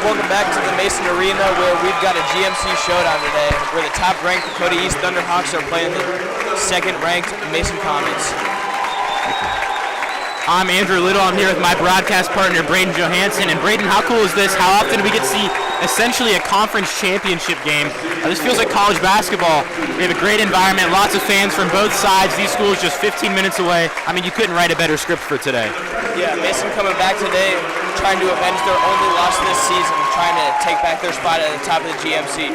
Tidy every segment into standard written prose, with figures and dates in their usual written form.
welcome back to the Mason Arena where we've got a GMC showdown today where the top-ranked Lakota East Thunderhawks are playing the second-ranked Mason Comets. I'm Andrew Little. I'm here with my broadcast partner, Braden Johansson. And Braden, how cool is this? How often do we get to see essentially a conference championship game? This feels like college basketball. We have a great environment, lots of fans from both sides. These schools just 15 minutes away. I mean, you couldn't write a better script for today. Yeah, Mason coming back today, trying to avenge their only loss this season, trying to take back their spot at the top of the GMC.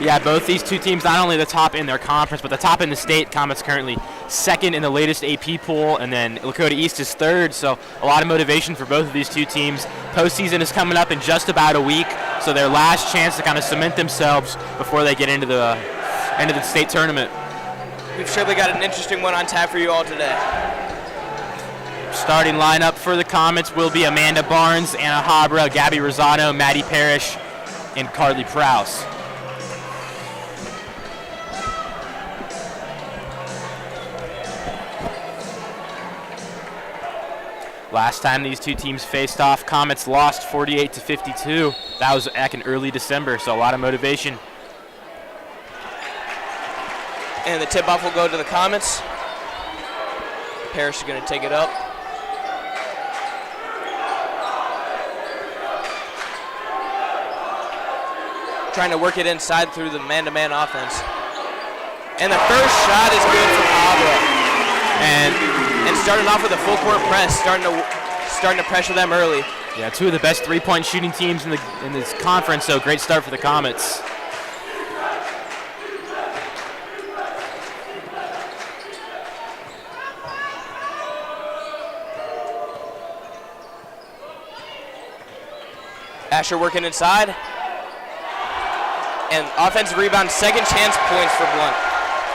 Yeah, both these two teams, not only the top in their conference, but the top in the state. Comets currently second in the latest AP poll, and then Lakota East is third, so a lot of motivation for both of these two teams. Postseason is coming up in just about a week, so their last chance to kind of cement themselves before they get into the state tournament. We've surely got an interesting one on tap for you all today. Starting lineup for the Comets will be Amanda Barnes, Anna Habra, Gabby Rosano, Maddie Parrish, and Carly Prowse. Last time these two teams faced off, Comets lost 48-52. That was back in early December, so a lot of motivation. And the tip-off will go to the Comets. Parrish is going to take it up. Trying to work it inside through the man-to-man offense. And the first shot is good from Habra. And starting off with a full court press, starting to pressure them early. Yeah, two of the best three-point shooting teams in this conference, so great start for the Comets. Asher working inside. And offensive rebound, second chance points for Blunt.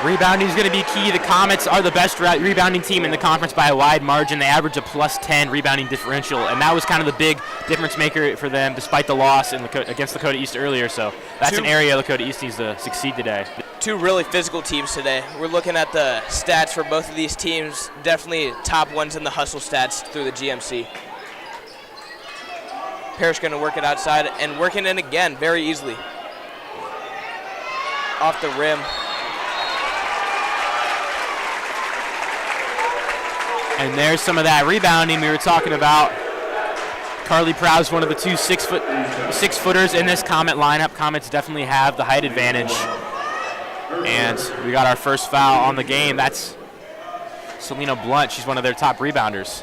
Rebounding is going to be key. The Comets are the best rebounding team in the conference by a wide margin. They average a +10 rebounding differential, and that was kind of the big difference maker for them despite the loss against Lakota East earlier. So that's an area Lakota East needs to succeed today. Two really physical teams today. We're looking at the stats for both of these teams. Definitely top ones in the hustle stats through the GMC. Parrish going to work it outside and working it again very easily. Off the rim. And there's some of that rebounding we were talking about. Carly Prowse, one of the two six-footers in this Comet lineup. Comets definitely have the height advantage. And we got our first foul on the game. That's Selena Blunt. She's one of their top rebounders.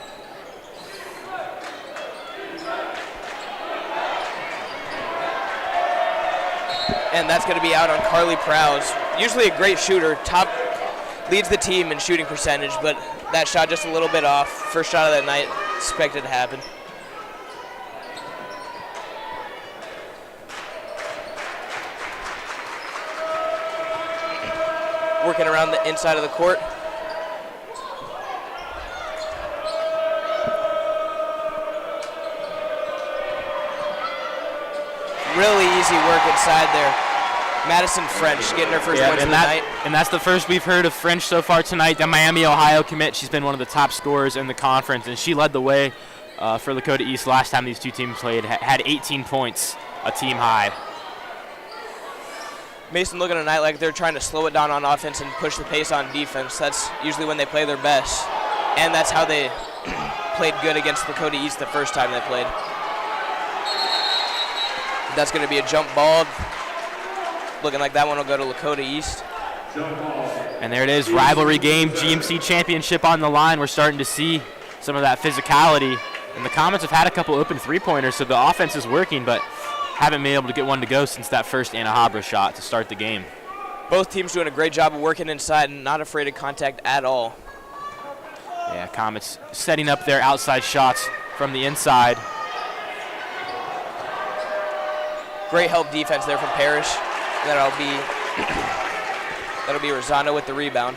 And that's going to be out on Carly Prowse. Usually a great shooter, leads the team in shooting percentage, but that shot just a little bit off. First shot of that night, expected to happen. Working around the inside of the court. Really easy work inside there. Madison French getting her first points of the night. And that's the first we've heard of French so far tonight. The Miami, Ohio commit. She's been one of the top scorers in the conference, and she led the way for Lakota East last time these two teams played. Had 18 points, a team high. Mason looking tonight like they're trying to slow it down on offense and push the pace on defense. That's usually when they play their best. And that's how they played good against Lakota East the first time they played. That's going to be a jump ball. Looking like that one will go to Lakota East. And there it is, rivalry game, GMC championship on the line. We're starting to see some of that physicality. And the Comets have had a couple open three-pointers, so the offense is working, but haven't been able to get one to go since that first Anna Habra shot to start the game. Both teams doing a great job of working inside and not afraid of contact at all. Yeah, Comets setting up their outside shots from the inside. Great help defense there from Parrish. That'll be Rosano with the rebound.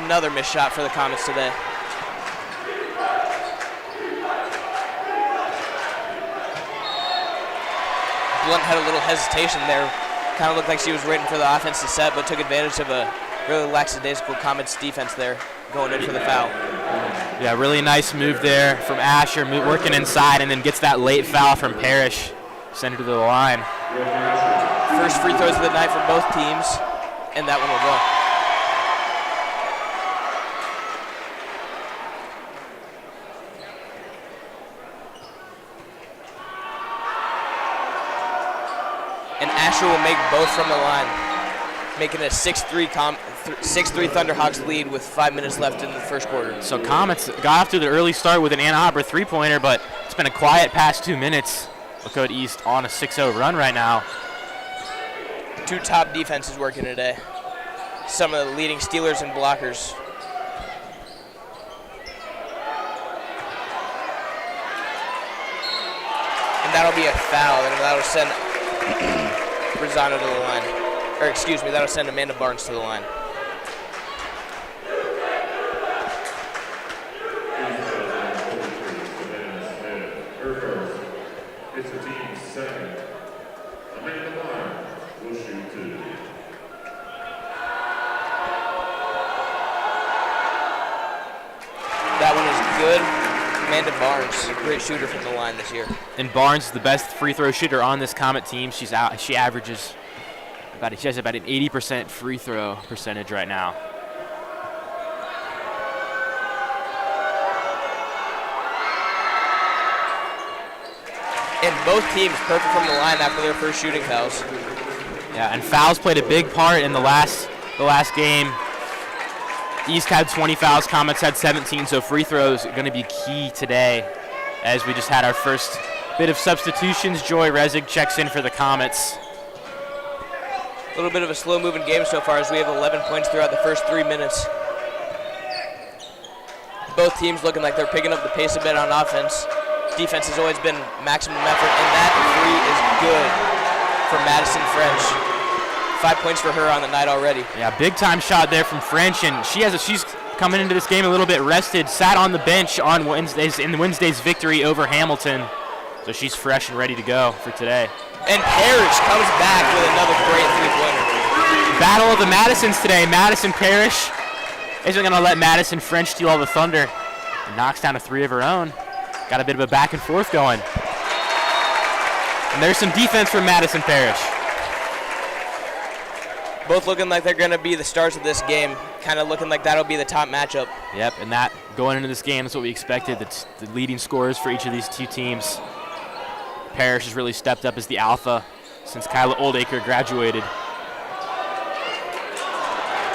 Another missed shot for the Comets today. Blunt had a little hesitation there. Kind of looked like she was waiting for the offense to set, but took advantage of a really lackadaisical Comets defense there. going in for the foul. Yeah, really nice move there from Asher, working inside, and then gets that late foul from Parrish. Send it to the line. First free throws of the night for both teams, and that one will go. And Asher will make both from the line, making a 6-3 Thunderhawks lead with 5 minutes left in the first quarter. So Comets got off to the early start with an Ann Arbor three-pointer, but it's been a quiet past 2 minutes. Lakota East on a 6-0 run right now. Two top defenses working today. Some of the leading stealers and blockers. And that'll be a foul, and that'll send Rosano to the line. Or excuse me, that'll send Amanda Barnes to the line. It's the team's second. Amanda Barnes will shoot 2. That one is good. Amanda Barnes, great shooter from the line this year. And Barnes is the best free throw shooter on this Comet team. She averages she has about an 80% free throw percentage right now. And both teams perfect from the line after their first shooting fouls. Yeah, and fouls played a big part in the last game. East had 20 fouls, Comets had 17, so free throws are going to be key today as we just had our first bit of substitutions. Joy Rezig checks in for the Comets. A little bit of a slow-moving game so far as we have 11 points throughout the first 3 minutes. Both teams looking like they're picking up the pace a bit on offense. Defense has always been maximum effort, and that three is good for Madison French. 5 points for her on the night already. Yeah, big-time shot there from French, and she's coming into this game a little bit rested, sat on the bench on Wednesday's victory over Hamilton, so she's fresh and ready to go for today. And Parrish comes back with another great three-pointer. Battle of the Madisons today. Madison Parrish isn't going to let Madison French steal all the thunder. And knocks down a three of her own. Got a bit of a back and forth going. And there's some defense from Madison Parrish. Both looking like they're going to be the stars of this game. Kind of looking like that'll be the top matchup. Yep, and that going into this game is what we expected. That's the leading scorers for each of these two teams. Parrish has really stepped up as the alpha since Kyla Oldacre graduated.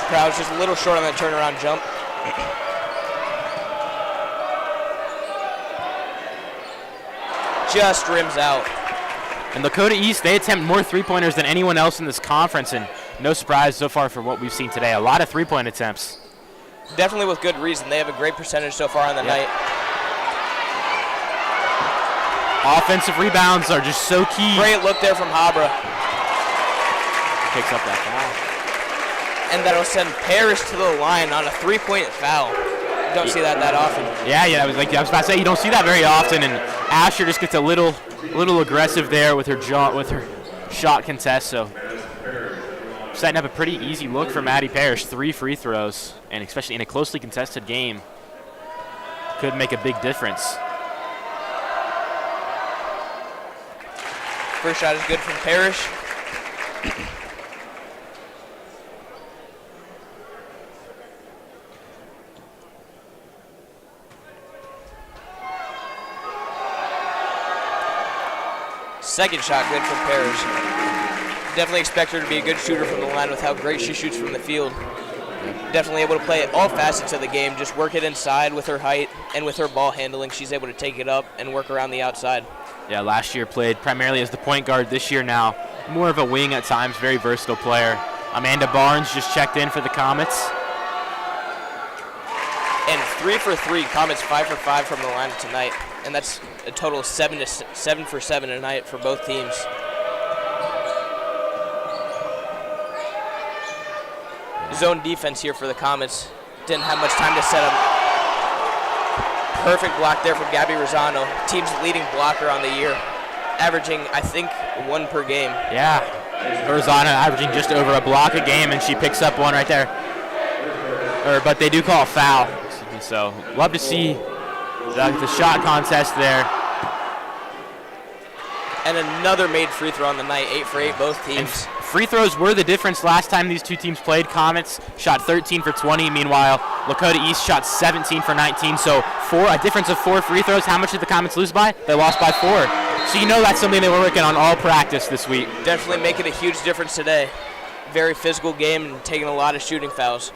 Crowd's just a little short on that turnaround jump. Just rims out. And Lakota East, they attempt more three-pointers than anyone else in this conference, and no surprise so far for what we've seen today. A lot of three-point attempts. Definitely with good reason. They have a great percentage so far on the night. Offensive rebounds are just so key. Great look there from Habra. Picks up that foul. And that'll send Parrish to the line on a three-point foul. You don't see that often. Yeah, I was about to say you don't see that very often, and Asher just gets a little aggressive there with her shot contest. So setting up a pretty easy look for Maddie Parrish. 3 free throws, and especially in a closely contested game, could make a big difference. First shot is good from Parrish. Second shot good from Parrish. Definitely expect her to be a good shooter from the line with how great she shoots from the field. Definitely able to play all facets of the game, just work it inside with her height and with her ball handling. She's able to take it up and work around the outside. Yeah, last year played primarily as the point guard. This year now more of a wing at times, very versatile player. Amanda Barnes just checked in for the Comets. And 3 for 3, Comets 5 for 5 from the line tonight. And that's a total of 7 for 7 tonight for both teams. Zone defense here for the Comets. Didn't have much time to set up. Perfect block there from Gabby Rosano, team's leading blocker on the year, averaging, I think, 1 per game. Yeah, Rosano averaging just over a block a game, and she picks up one right there. but they do call a foul. Excuse me. So love to see the shot contest there. And another made free throw on the night, 8 for 8, both teams. And free throws were the difference last time these two teams played. Comets shot 13 for 20. Meanwhile, Lakota East shot 17 for 19. So a difference of 4 free throws. How much did the Comets lose by? They lost by 4. So you know that's something they were working on all practice this week. Definitely making a huge difference today. Very physical game and taking a lot of shooting fouls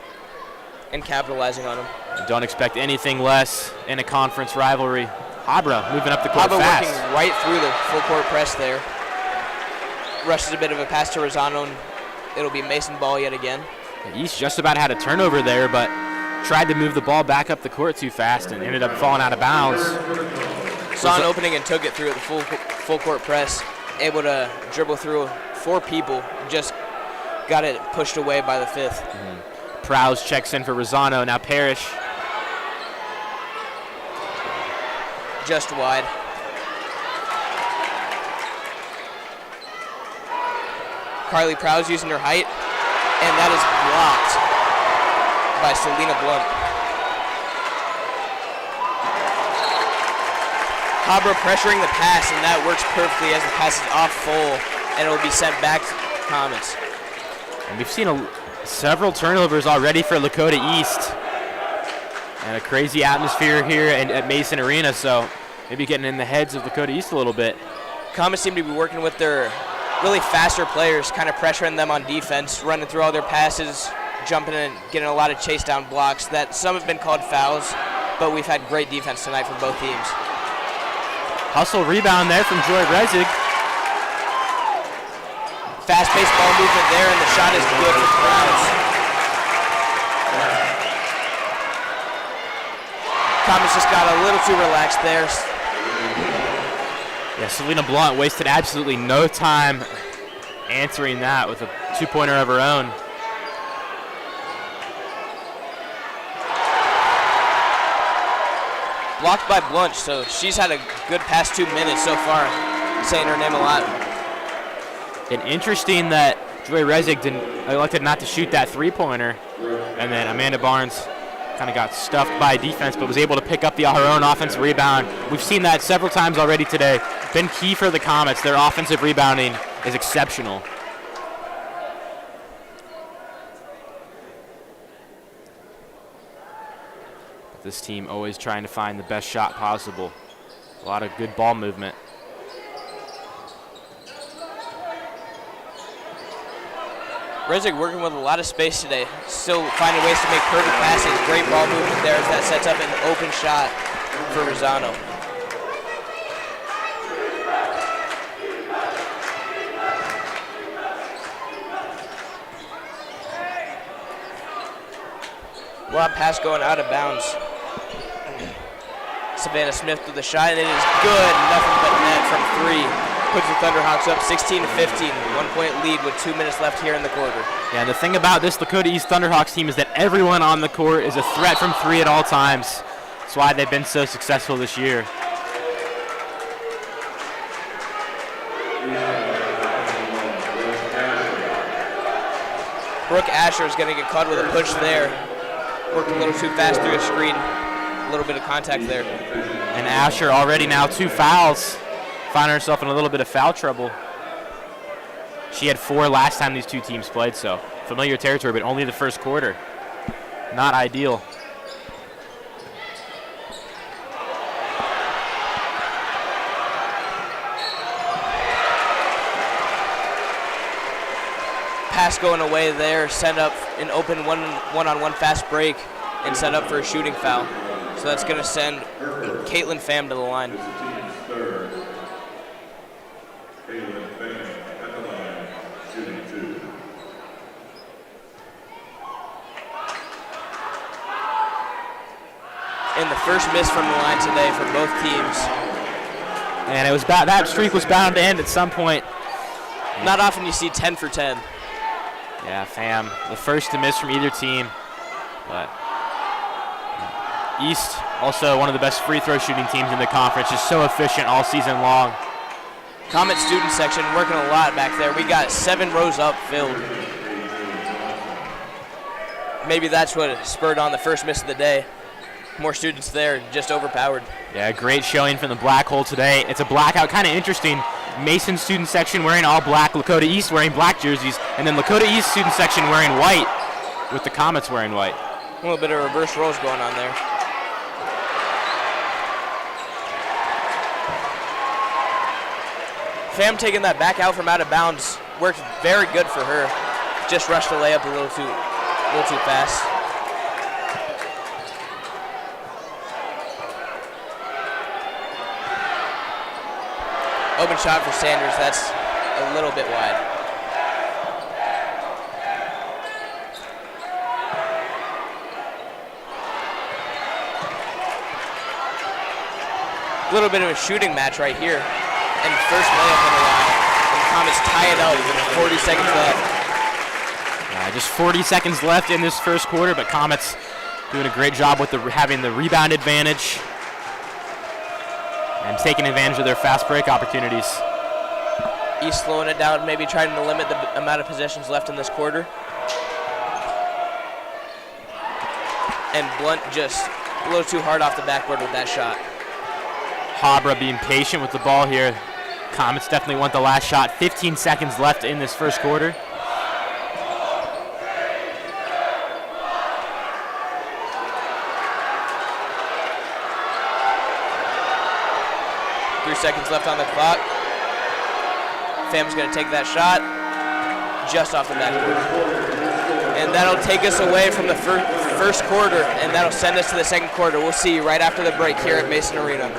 and capitalizing on them. Don't expect anything less in a conference rivalry. Habra moving up the court fast. Working right through the full court press there. Rushes a bit of a pass to Rosano, and it'll be Mason ball yet again. East just about had a turnover there, but tried to move the ball back up the court too fast and ended up falling out of bounds. Saw an opening and took it through the full court press. Able to dribble through 4 people, just got it pushed away by the 5th. Prowse checks in for Rosano. Now Parrish. Just wide. Carly Prowse using her height, and that is blocked by Selena Blunt. Habra pressuring the pass, and that works perfectly as the pass is off full, and it will be sent back to Comets. And we've seen several turnovers already for Lakota East. And a crazy atmosphere here at Mason Arena, so maybe getting in the heads of Lakota East a little bit. Comets seem to be working with their really faster players, kind of pressuring them on defense, running through all their passes, jumping in, getting a lot of chase down blocks. That some have been called fouls, but we've had great defense tonight from both teams. Hustle rebound there from Joy Resig. Fast-paced ball movement there, and the shot is good for Prowse. Comets just got a little too relaxed there. Yeah, Selena Blunt wasted absolutely no time answering that with a 2-pointer of her own. Blocked by Blunt, so she's had a good past 2 minutes so far, saying her name a lot. And interesting that Joy Resig elected not to shoot that 3-pointer, and then Amanda Barnes kind of got stuffed by defense, but was able to pick up her own offensive rebound. We've seen that several times already today. Been key for the Comets. Their offensive rebounding is exceptional. But this team always trying to find the best shot possible. A lot of good ball movement. Resig working with a lot of space today. Still finding ways to make perfect passes. Great ball movement there as that sets up an open shot for Rosano. Lob pass going out of bounds. Savannah Smith with the shot, and it is good. Nothing but net from 3. Puts the Thunderhawks up 16-15. 1-point lead with 2 minutes left here in the quarter. Yeah, and the thing about this Lakota East Thunderhawks team is that everyone on the court is a threat from 3 at all times. That's why they've been so successful this year. Brooke Asher is going to get caught with a push there. Worked a little too fast through a screen. A little bit of contact there. And Asher already now 2 fouls. Finding herself in a little bit of foul trouble. She had 4 last time these two teams played, so familiar territory, but only the first quarter. Not ideal. Pass going away there, set up an open one-on-one fast break and set up for a shooting foul. So that's going to send Caitlin Pham to the line. And the first miss from the line today for both teams. And it was that streak was bound to end at some point. Not often you see 10 for 10. Yeah, Pham, the first to miss from either team. But East, also one of the best free throw shooting teams in the conference, just so efficient all season long. Comet student section working a lot back there. We got 7 rows up filled. maybe that's what spurred on the first miss of the day. More students there, just overpowered. Yeah, great showing from the Black Hole today. It's a blackout, kind of interesting. Mason student section wearing all black, Lakota East wearing black jerseys, and then Lakota East student section wearing white, with the Comets wearing white. A little bit of reverse roles going on there. Pham taking that back out from out of bounds worked very good for her. Just rushed the layup a little too fast. Open shot for Sanders, that's a little bit wide. A little bit of a shooting match right here. And first layup on the line. And the Comets tie it up with 40 seconds left. Just 40 seconds left in this first quarter, but Comets doing a great job with having the rebound advantage and taking advantage of their fast break opportunities. East slowing it down, maybe trying to limit the amount of possessions left in this quarter. And Blunt just a little too hard off the backboard with that shot. Habra being patient with the ball here. Comets definitely want the last shot. 15 seconds left in this first quarter. Seconds left on the clock. Pham's going to take that shot just off the backboard. And that'll take us away from the first quarter, and that'll send us to the second quarter. We'll see you right after the break here at Mason Arena.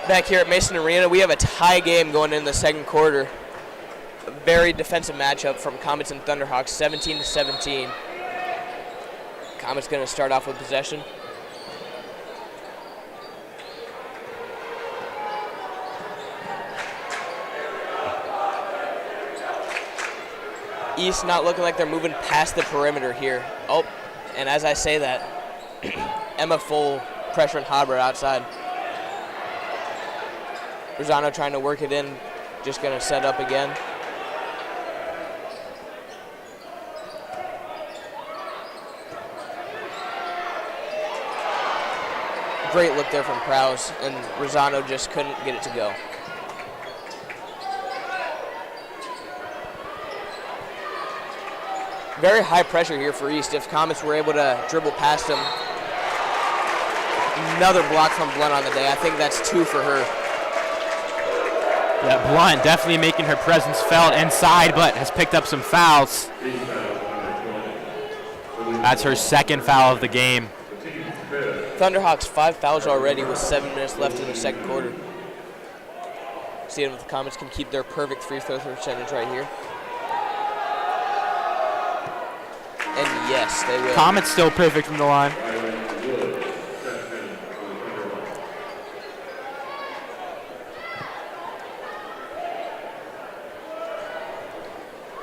Back here at Mason Arena, we have a tie game going in the second quarter. A very defensive matchup from Comets and Thunderhawks, 17-17. Comets going to start off with possession. East not looking like they're moving past the perimeter here. Oh, and as I say that, Emma full pressure and Habra outside. Rosano trying to work it in, just going to set up again. Great look there from Prowse, and Rosano just couldn't get it to go. Very high pressure here for East. If Comets were able to dribble past him, another block from Blunt on the day. I think that's 2 for her. Yeah, Blunt definitely making her presence felt inside, but has picked up some fouls. That's her second foul of the game. Thunderhawks 5 fouls already with 7 minutes left in the second quarter. Seeing if the Comets can keep their perfect free throw percentage right here. And yes, they will. Comets still perfect from the line.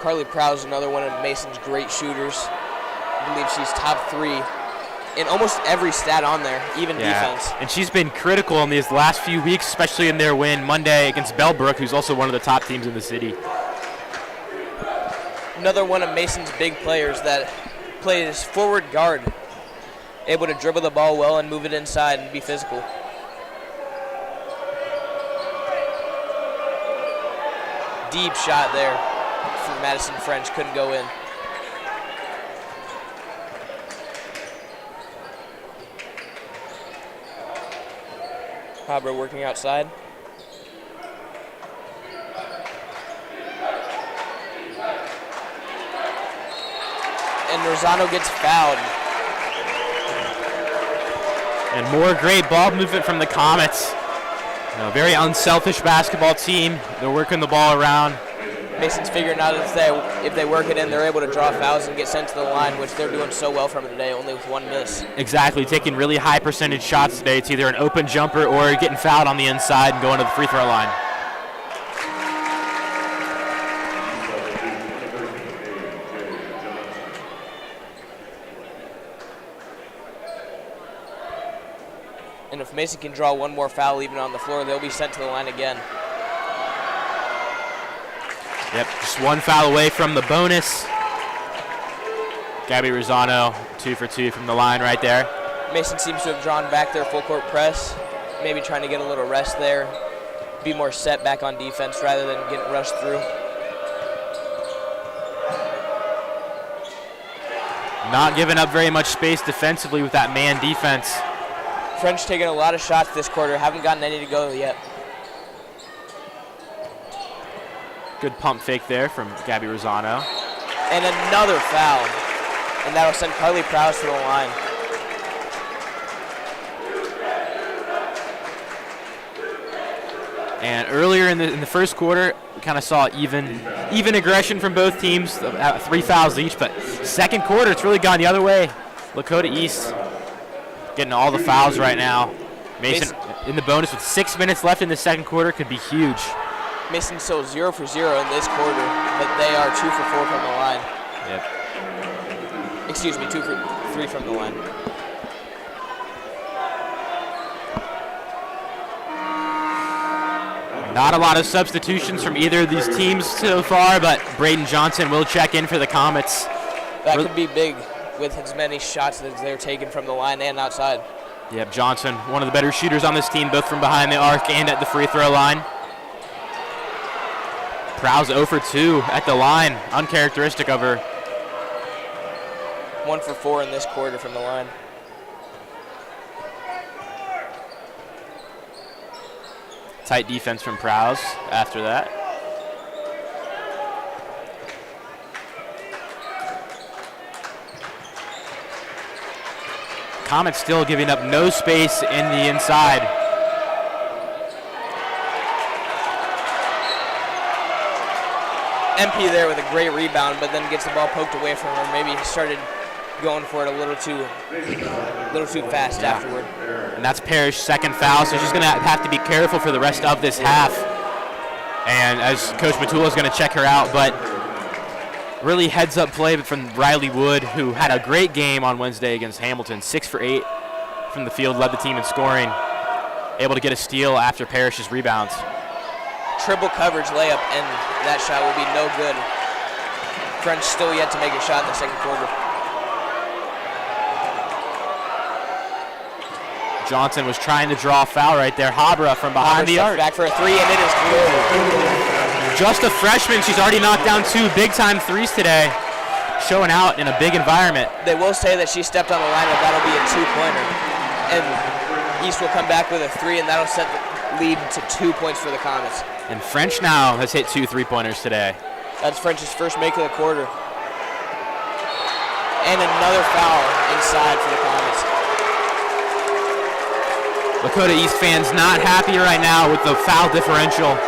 Carly Prowse, another one of Mason's great shooters. I believe she's top 3 in almost every stat on there, even defense. And she's been critical in these last few weeks, especially in their win Monday against Bellbrook, who's also one of the top teams in the city. Another one of Mason's big players that plays forward guard, able to dribble the ball well and move it inside and be physical. Deep shot there from Madison French, couldn't go in. Habra working outside. And Rosano gets fouled. And more great ball movement from the Comets. A very unselfish basketball team. They're working the ball around. Mason's figuring out if they work it in, they're able to draw fouls and get sent to the line, which they're doing so well from today, only with one miss. Exactly, taking really high percentage shots today. It's either an open jumper or getting fouled on the inside and going to the free throw line. And if Mason can draw one more foul even on the floor, they'll be sent to the line again. Yep, just one foul away from the bonus. Gabby Rosano, 2 for 2 from the line right there. Mason seems to have drawn back their full court press, maybe trying to get a little rest there, be more set back on defense rather than getting rushed through. Not giving up very much space defensively with that man defense. French taking a lot of shots this quarter, haven't gotten any to go yet. Good pump fake there from Gabby Rosano. And another foul. And that'll send Carly Prowse to the line. And earlier in the first quarter, we kind of saw even aggression from both teams, 3 fouls each. But second quarter, it's really gone the other way. Lakota East getting all the fouls right now. Mason in the bonus with 6 minutes left in the second quarter could be huge. Mason's still 0 for 0 in this quarter, but they are 2 for 4 from the line. Yep. Excuse me, 2 for 3 from the line. Not a lot of substitutions from either of these teams so far, but Braden Johnson will check in for the Comets. That could be big with as many shots as they're taking from the line and outside. Yep, Johnson, one of the better shooters on this team, both from behind the arc and at the free throw line. Prowse 0 for 2 at the line, uncharacteristic of her. 1 for 4 in this quarter from the line. Tight defense from Prowse after that. Comets still giving up no space in the inside. MP there with a great rebound, but then gets the ball poked away from her. Maybe he started going for it a little too fast afterward. And that's Parrish's second foul, so she's going to have to be careful for the rest of this half. And as Coach Matula is going to check her out, but really heads-up play from Riley Wood, who had a great game on Wednesday against Hamilton. 6 for 8 from the field, led the team in scoring. Able to get a steal after Parrish's rebounds. Triple coverage layup, and that shot will be no good. French still yet to make a shot in the second quarter. Johnson was trying to draw a foul right there. Habra from behind the arc. Back for a 3, and it is good. Just a freshman. She's already knocked down 2 big-time threes today. Showing out in a big environment. They will say that she stepped on the line, but that'll be a 2-pointer. And East will come back with a 3, and that'll set the lead to 2 points for the Comets. And French now has hit 2 3-pointers today. That's French's first make of the quarter. And another foul inside for the Comets. Lakota East fans not happy right now with the foul differential.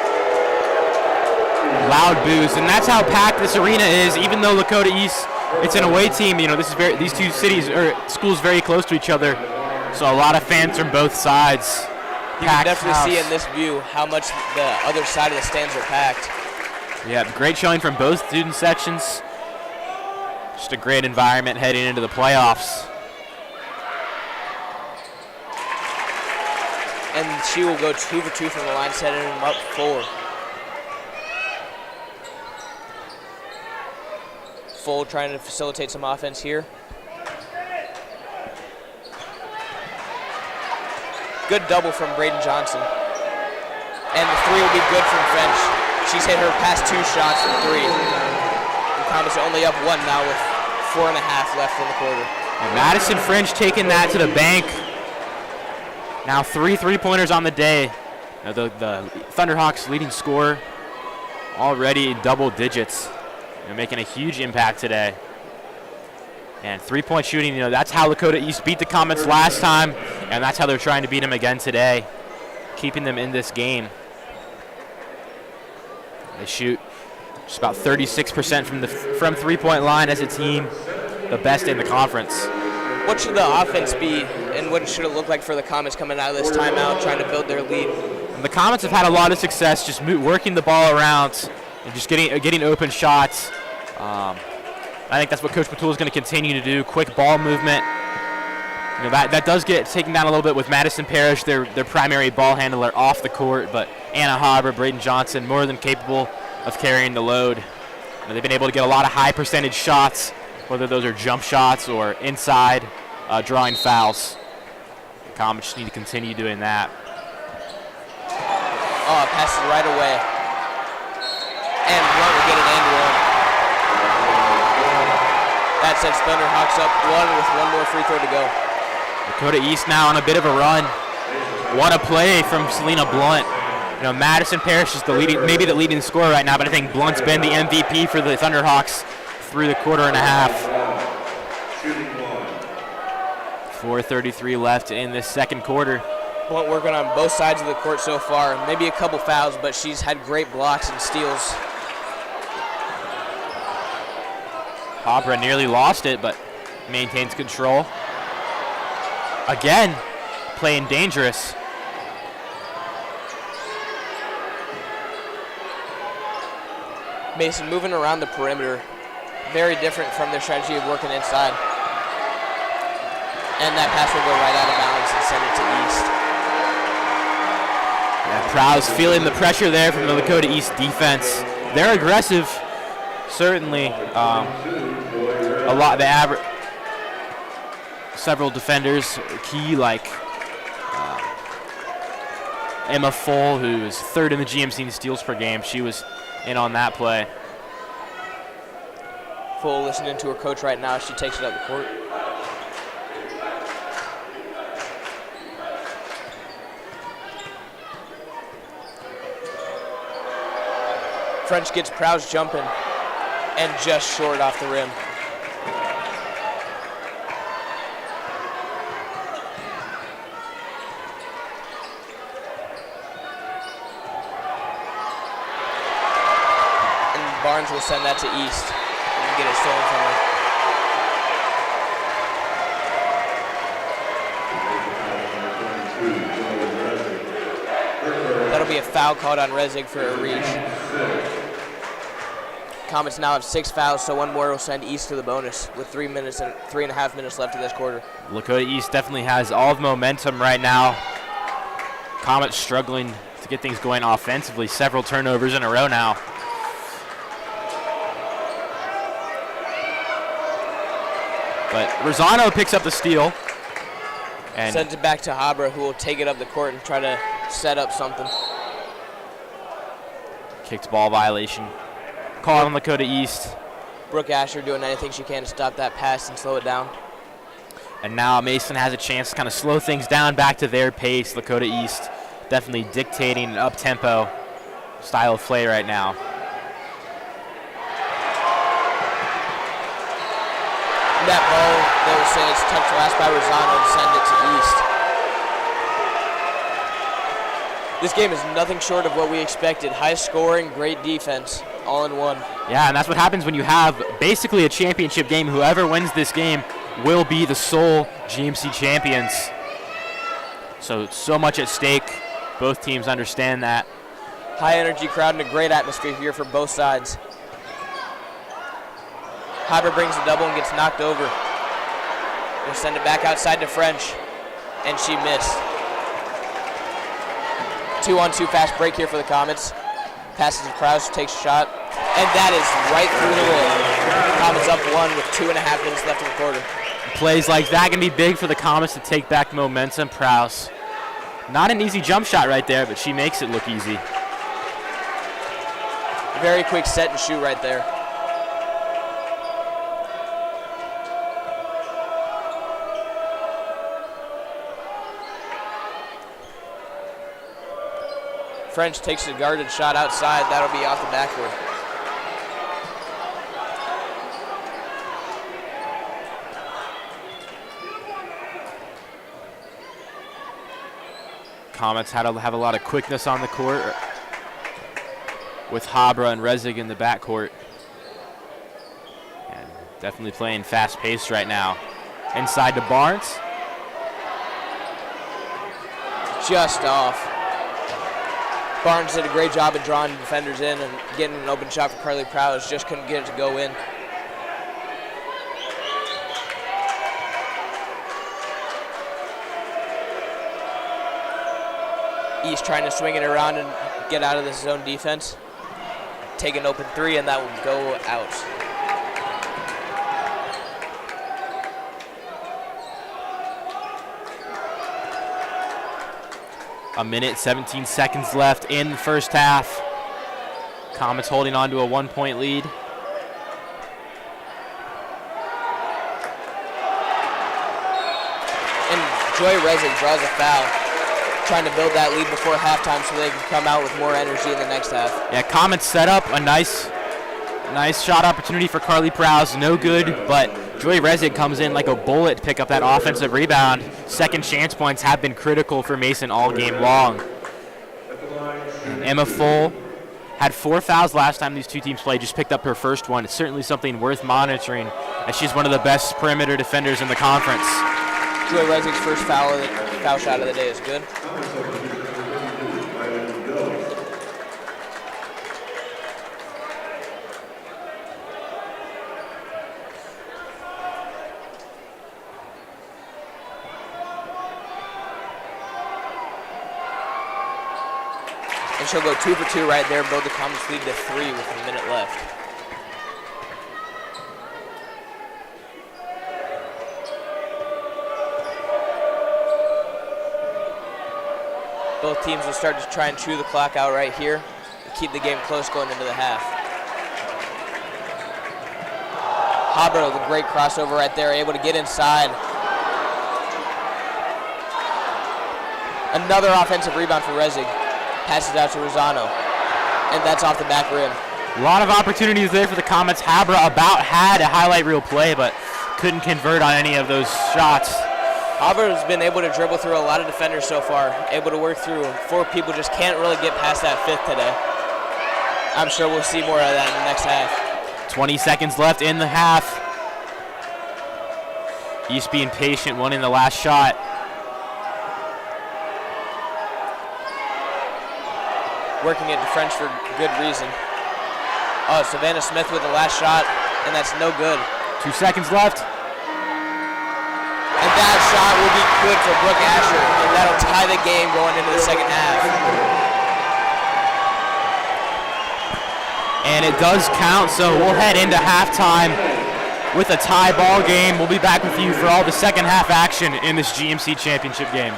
Loud boos, and that's how packed this arena is. Even though Lakota East, it's an away team, you know, these two cities or schools very close to each other, so a lot of fans from both sides. You can definitely see in this view how much the other side of the stands are packed. Yeah, great showing from both student sections. Just a great environment heading into the playoffs. And she will go 2 for 2 from the line, setting them up 4. Full trying to facilitate some offense here. Good double from Braden Johnson. And the three will be good from French. She's hit her past 2 shots from 3. The Comets are only up 1 now with 4.5 left in the quarter. And Madison French taking that to the bank. Now 3 3-pointers on the day. The Thunderhawks leading scorer already in double digits. They're making a huge impact today. And 3-point shooting, that's how Lakota East beat the Comets last time, and that's how they're trying to beat them again today, keeping them in this game. They shoot just about 36% from 3-point line as a team, the best in the conference. What should the offense be, and what should it look like for the Comets coming out of this timeout, trying to build their lead? The Comets have had a lot of success just working the ball around and just getting open shots. I think that's what Coach Patul is going to continue to do. Quick ball movement. That does get taken down a little bit with Madison Parrish, their primary ball handler, off the court. But Anna Haber, Braden Johnson, more than capable of carrying the load. They've been able to get a lot of high percentage shots, whether those are jump shots or inside drawing fouls. The Comets just need to continue doing that. Oh, passes right away. And Blunt will get an and one. That sets Thunderhawks up 1 with 1 more free throw to go. Lakota East now on a bit of a run. What a play from Selena Blunt. Madison Parrish is maybe the leading scorer right now, but I think Blunt's been the MVP for the Thunderhawks through the quarter and a half. 4:33 left in this second quarter. Blunt working on both sides of the court so far. Maybe a couple fouls, but she's had great blocks and steals. Habra nearly lost it, but maintains control. Again, playing dangerous. Mason moving around the perimeter. Very different from their strategy of working inside. And that pass will go right out of bounds and send it to East. Yeah, Prowse feeling the pressure there from the Lakota East defense. They're aggressive, certainly. A lot. They average several defenders key, like Emma Full, who is 3rd in the GMC in steals per game. She was in on that play. Full listening to her coach right now. She takes it up the court. French gets Prowse jumping and just short off the rim. And Barnes will send that to East and get it stolen from her. That'll be a foul called on Rezig for a reach. Comets now have 6 fouls, so 1 more will send East to the bonus with 3.5 minutes left in this quarter. Lakota East definitely has all the momentum right now. Comets struggling to get things going offensively. Several turnovers in a row now. But Rosano picks up the steal. And sends it back to Habra, who will take it up the court and try to set up something. Kicked ball violation. Call on Lakota East. Brooke Asher doing anything she can to stop that pass and slow it down. And now Mason has a chance to kind of slow things down back to their pace. Lakota East definitely dictating an up-tempo style of play right now. That ball, they will say it's touched last by Rosano and send it to East. This game is nothing short of what we expected. High scoring, great defense, all in one. Yeah, and that's what happens when you have basically a championship game. Whoever wins this game will be the sole GMC champions. So much at stake. Both teams understand that. High energy crowd and a great atmosphere here for both sides. Haber brings the double and gets knocked over. They'll send it back outside to French, and she missed. 2-on-2 fast break here for the Comets. Passes to Krause, takes a shot, and that is right through the rim. Comets up 1 with 2.5 minutes left in the quarter. Plays like that can be big for the Comets to take back momentum. Prowse Not an easy jump shot right there, but she makes it look easy. Very quick set and shoot right there. French takes a guarded shot outside. That'll be off the backboard. Comets had to have a lot of quickness on the court with Habra and Rezig in the backcourt. And definitely playing fast-paced right now. Inside to Barnes. Just off. Barnes did a great job at drawing defenders in and getting an open shot for Carly Prowse. Just couldn't get it to go in. East trying to swing it around and get out of the zone defense. Take an open three, and that will go out. A minute, 17 seconds left in the first half. Comets holding on to a 1-point lead. And Joy Rezig draws a foul, trying to build that lead before halftime so they can come out with more energy in the next half. Yeah, Comets set up a nice shot opportunity for Carly Prowse. No good, but Joy Rezig comes in like a bullet to pick up that offensive rebound. Second chance points have been critical for Mason all game long. And Emma Full had 4 fouls last time these two teams played, just picked up her first one. It's certainly something worth monitoring, as she's one of the best perimeter defenders in the conference. Joy Resig's first foul shot of the day is good. And she'll go 2 for 2 right there, build the Comets lead to 3 with a minute left. Both teams will start to try and chew the clock out right here to keep the game close going into the half. Habra with a great crossover right there, able to get inside. Another offensive rebound for Rezig. Passes out to Rosano, and that's off the back rim. A lot of opportunities there for the Comets. Habra about had a highlight reel play, but couldn't convert on any of those shots. Habra has been able to dribble through a lot of defenders so far, able to work through 4 people, just can't really get past that 5th today. I'm sure we'll see more of that in the next half. 20 seconds left in the half. East being patient, winning the last shot. Working it to French for good reason. Oh, Savannah Smith with the last shot, and that's no good. 2 seconds left. And that shot will be good for Brooke Asher, and that'll tie the game going into the second half. And it does count, so we'll head into halftime with a tie ball game. We'll be back with you for all the second half action in this GMC championship game.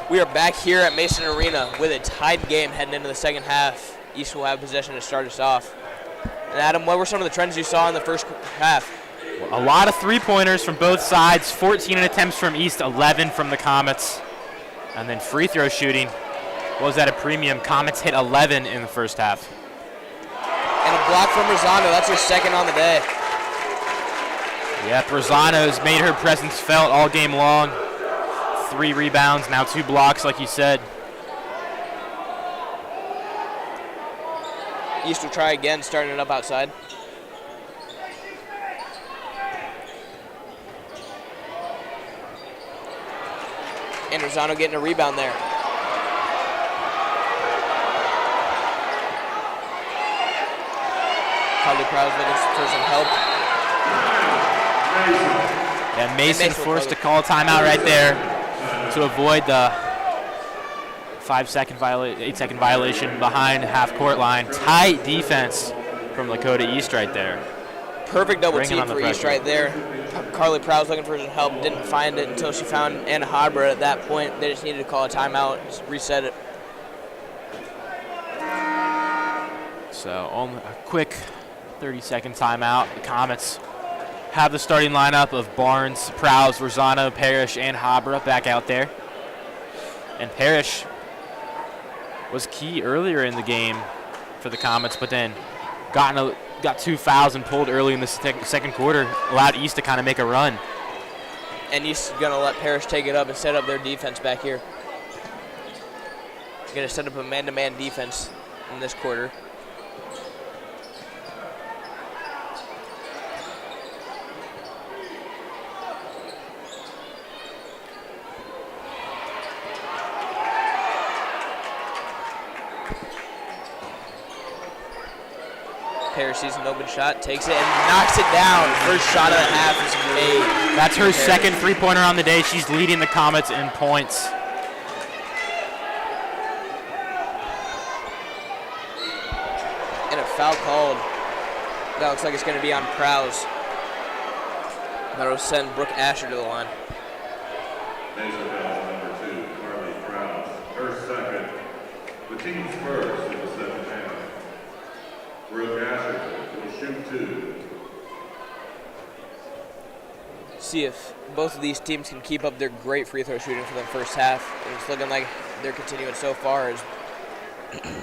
We are back here at Mason Arena with a tied game heading into the second half. East will have possession to start us off. And Adam, what were some of the trends you saw in the first half? A lot of three-pointers from both sides, 14 attempts from East, 11 from the Comets. And then free throw shooting was at a premium. Comets hit 11 in the first half. And a block from Rosano. That's her second on the day. Yeah, Rosano's made her presence felt all game long. 3 rebounds, now 2 blocks, like you said. East will try again, starting it up outside. And Rosano getting a rebound there. Carly Prowse looking for some help. And Mason forced to call a timeout right there to avoid the 8-second violation behind the half-court line. Tight defense from Lakota East right there. Perfect double Bringing team on the for East pressure. right there. Carly Prowse looking for some help. Didn't find it until she found Anna Harbor at that point. They just needed to call a timeout, just reset it. So only a quick 30-second timeout. The Comets have the starting lineup of Barnes, Prowse, Rosano, Parrish, and Habra back out there. And Parrish was key earlier in the game for the Comets, but then got 2 fouls and pulled early in the second quarter, allowed East to kind of make a run. And East is going to let Parrish take it up and set up their defense back here. Going to set up a man-to-man defense in this quarter. Parrish sees an open shot, takes it, and knocks it down. First shot of the half is made. That's her second three-pointer on the day. She's leading the Comets in points. And a foul called. That looks like it's going to be on Prowse. That'll send Brooke Asher to the line. Mason foul number 2, Carly Prowse. Her second. The team's first in the second half. Brooke Asher will shoot 2. See if both of these teams can keep up their great free throw shooting for the first half. And it's looking like they're continuing so far as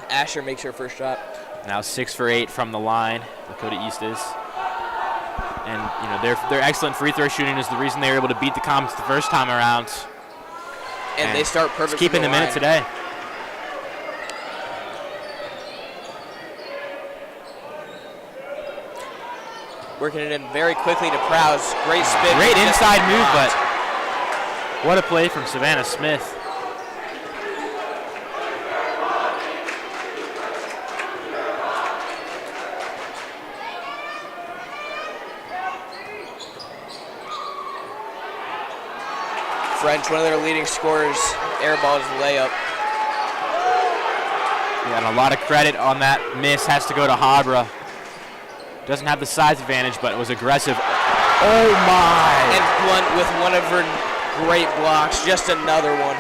Asher makes her first shot. Now 6 for 8 from the line, Lakota East is. And you know their excellent free throw shooting is the reason they were able to beat the Comets the first time around. And they start perfect. Keeping the minute today. Working it in very quickly to Prowse. Great spin. Great inside move, but what a play from Savannah Smith. French, one of their leading scorers, airballs the layup. Yeah, and a lot of credit on that miss has to go to Habra. Doesn't have the size advantage, but it was aggressive. Oh my! And Blunt with one of her great blocks, just another one.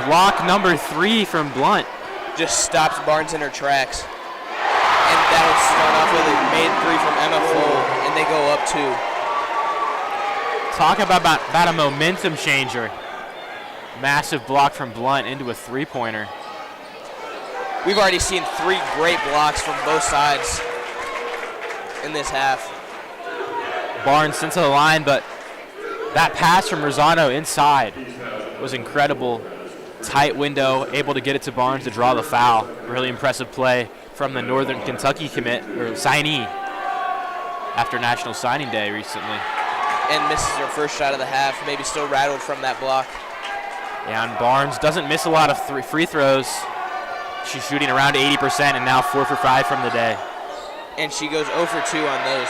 Block number 3 from Blunt. Just stops Barnes in her tracks. And that'll start off with a made 3 from Emma Full, and they go up 2. Talk about a momentum changer. Massive block from Blunt into a three-pointer. We've already seen 3 great blocks from both sides in this half. Barnes sent to the line, but that pass from Rosano inside was incredible. Tight window, able to get it to Barnes to draw the foul. Really impressive play from the Northern Kentucky commit, or signee, after National Signing Day recently. And misses her first shot of the half, maybe still rattled from that block. Yeah, and Barnes doesn't miss a lot of free throws. She's shooting around 80% and now 4 for 5 from the day. And she goes 0 for 2 on those.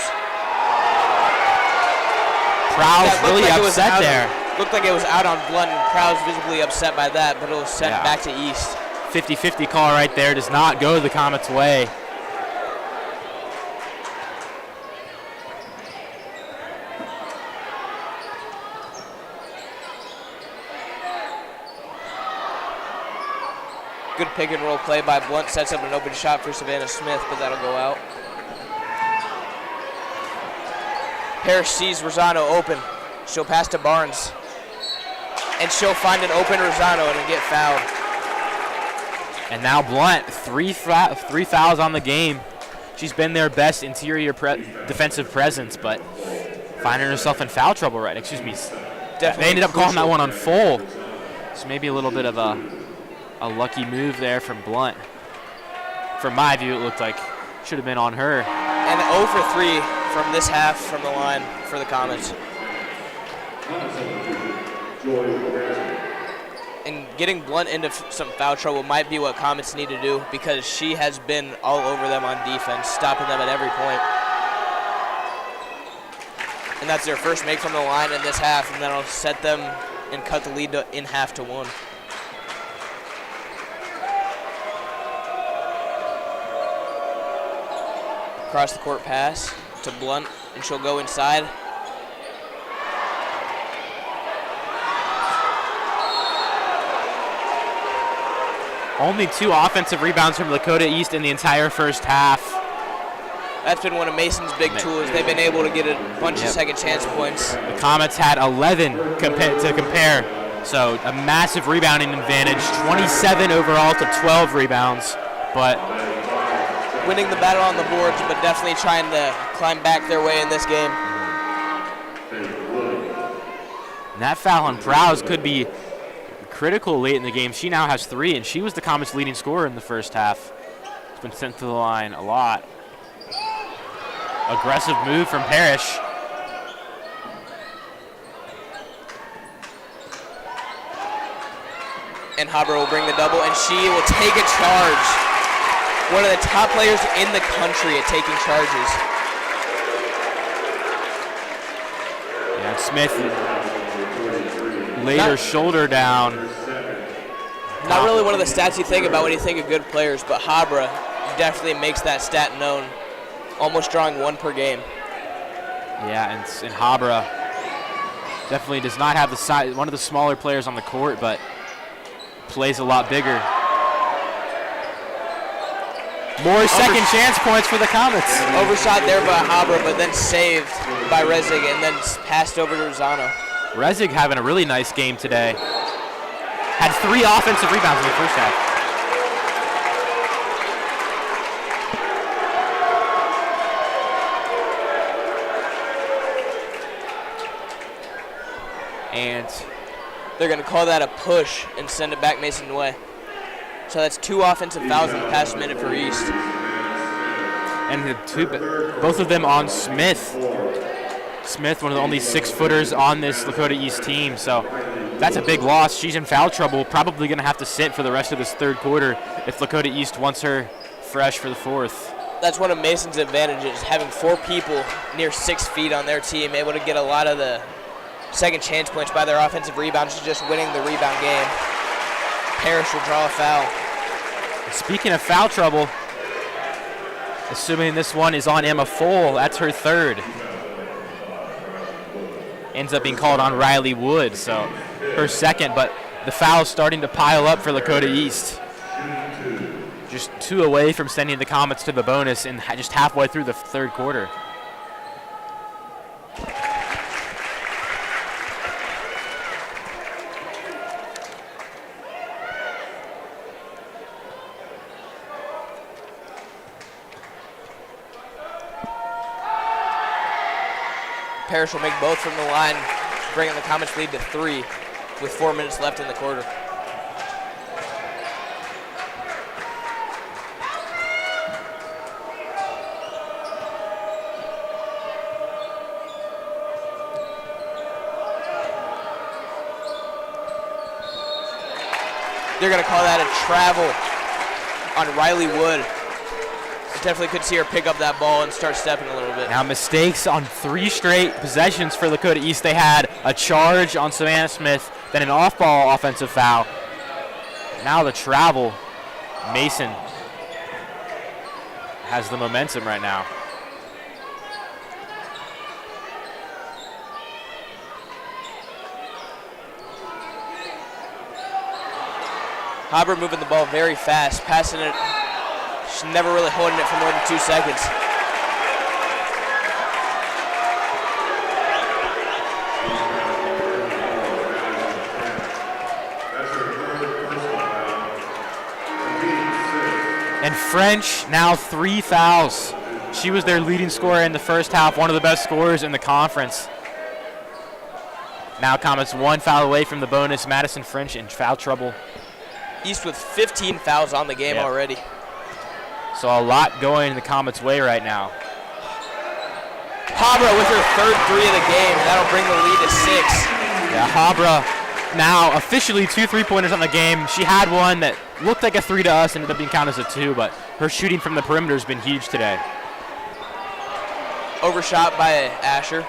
Prowse really upset there. Looked like it was out on Blunt, and Prowse visibly upset by that, but it was sent back to East. 50-50 call right there does not go the Comets' way. Good pick and roll play by Blunt, sets up an open shot for Savannah Smith, but that'll go out. Parrish sees Rosano open. She'll pass to Barnes. And she'll find an open Rosano and get fouled. And now Blunt, three fouls on the game. She's been their best interior defensive presence, but finding herself in foul trouble, right? Excuse me. Definitely they ended up calling that crucial. one on full. So maybe a little bit of a lucky move there from Blunt. From my view, it looked like should have been on her. And 0 for 3 from this half from the line for the Comets. And getting Blunt into some foul trouble might be what Comets need to do, because she has been all over them on defense, stopping them at every point. And that's their first make from the line in this half, and that'll set them and cut the lead in half to 1. Across the court pass to Blunt, and she'll go inside. Only 2 offensive rebounds from Lakota East in the entire first half. That's been one of Mason's big tools. They've been able to get a bunch of second chance points. The Comets had 11 to compare, so a massive rebounding advantage, 27 overall to 12 rebounds, but winning the battle on the boards, but definitely trying to climb back their way in this game. And that foul on Prowse could be critical late in the game. She now has 3, and she was the Comets' leading scorer in the first half. It's been sent to the line a lot. Aggressive move from Parrish. And Haber will bring the double, and she will take a charge. One of the top players in the country at taking charges. Yeah, Smith laid her shoulder down. Not really one of the stats you think about when you think of good players, but Habra definitely makes that stat known, almost drawing 1 per game. Yeah, and Habra definitely does not have the size, one of the smaller players on the court, but plays a lot bigger. More second chance points for the Comets. Overshot there by Habra, but then saved by Rezig, and then passed over to Rosano. Rezig having a really nice game today. Had 3 offensive rebounds in the first half. And they're going to call that a push and send it back Mason's way. So that's 2 offensive fouls in the past minute for East. And both of them on Smith. Smith, one of the only 6-footers on this Lakota East team, so that's a big loss. She's in foul trouble, probably going to have to sit for the rest of this third quarter if Lakota East wants her fresh for the 4th. That's one of Mason's advantages, having 4 people near 6 feet on their team, able to get a lot of the second chance points by their offensive rebounds, just winning the rebound game. Parrish will draw a foul. Speaking of foul trouble, assuming this one is on Emma Full, that's her 3rd. Ends up being called on Riley Wood, so her 2nd, but the foul's starting to pile up for Lakota East. Just 2 away from sending the Comets to the bonus and just halfway through the 3rd quarter. Parrish will make both from the line, bringing the Comets lead to 3 with 4 minutes left in the quarter. They're going to call that a travel on Riley Wood. Definitely could see her pick up that ball and start stepping a little bit. Now mistakes on 3 straight possessions for Lakota East. They had a charge on Savannah Smith, then an off-ball offensive foul. Now the travel. Mason has the momentum right now. Haber moving the ball very fast, passing it. She's never really holding it for more than 2 seconds. And French now 3 fouls. She was their leading scorer in the first half, one of the best scorers in the conference. Now Comets 1 foul away from the bonus. Madison French in foul trouble. East with 15 fouls on the game already. So a lot going in the Comets' way right now. Habra with her third 3 of the game. That'll bring the lead to 6. Yeah, Habra now officially 2 3-pointers on the game. She had one that looked like a 3 to us, ended up being counted as a 2, but her shooting from the perimeter has been huge today. Overshot by Asher.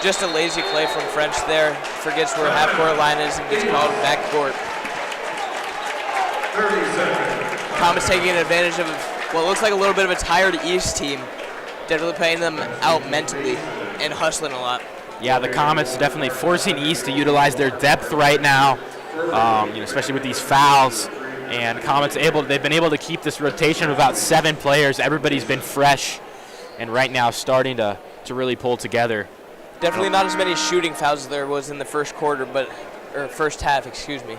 Just a lazy play from French there. Forgets where half-court line is and gets called backcourt. 30 seconds. Comets taking advantage of what looks like a little bit of a tired East team. Definitely playing them out mentally and hustling a lot. Yeah, the Comets definitely forcing East to utilize their depth right now, especially with these fouls. And Comets they've been able to keep this rotation of about 7 players. Everybody's been fresh, and right now starting to really pull together. Definitely not as many shooting fouls as there was in the first half, excuse me.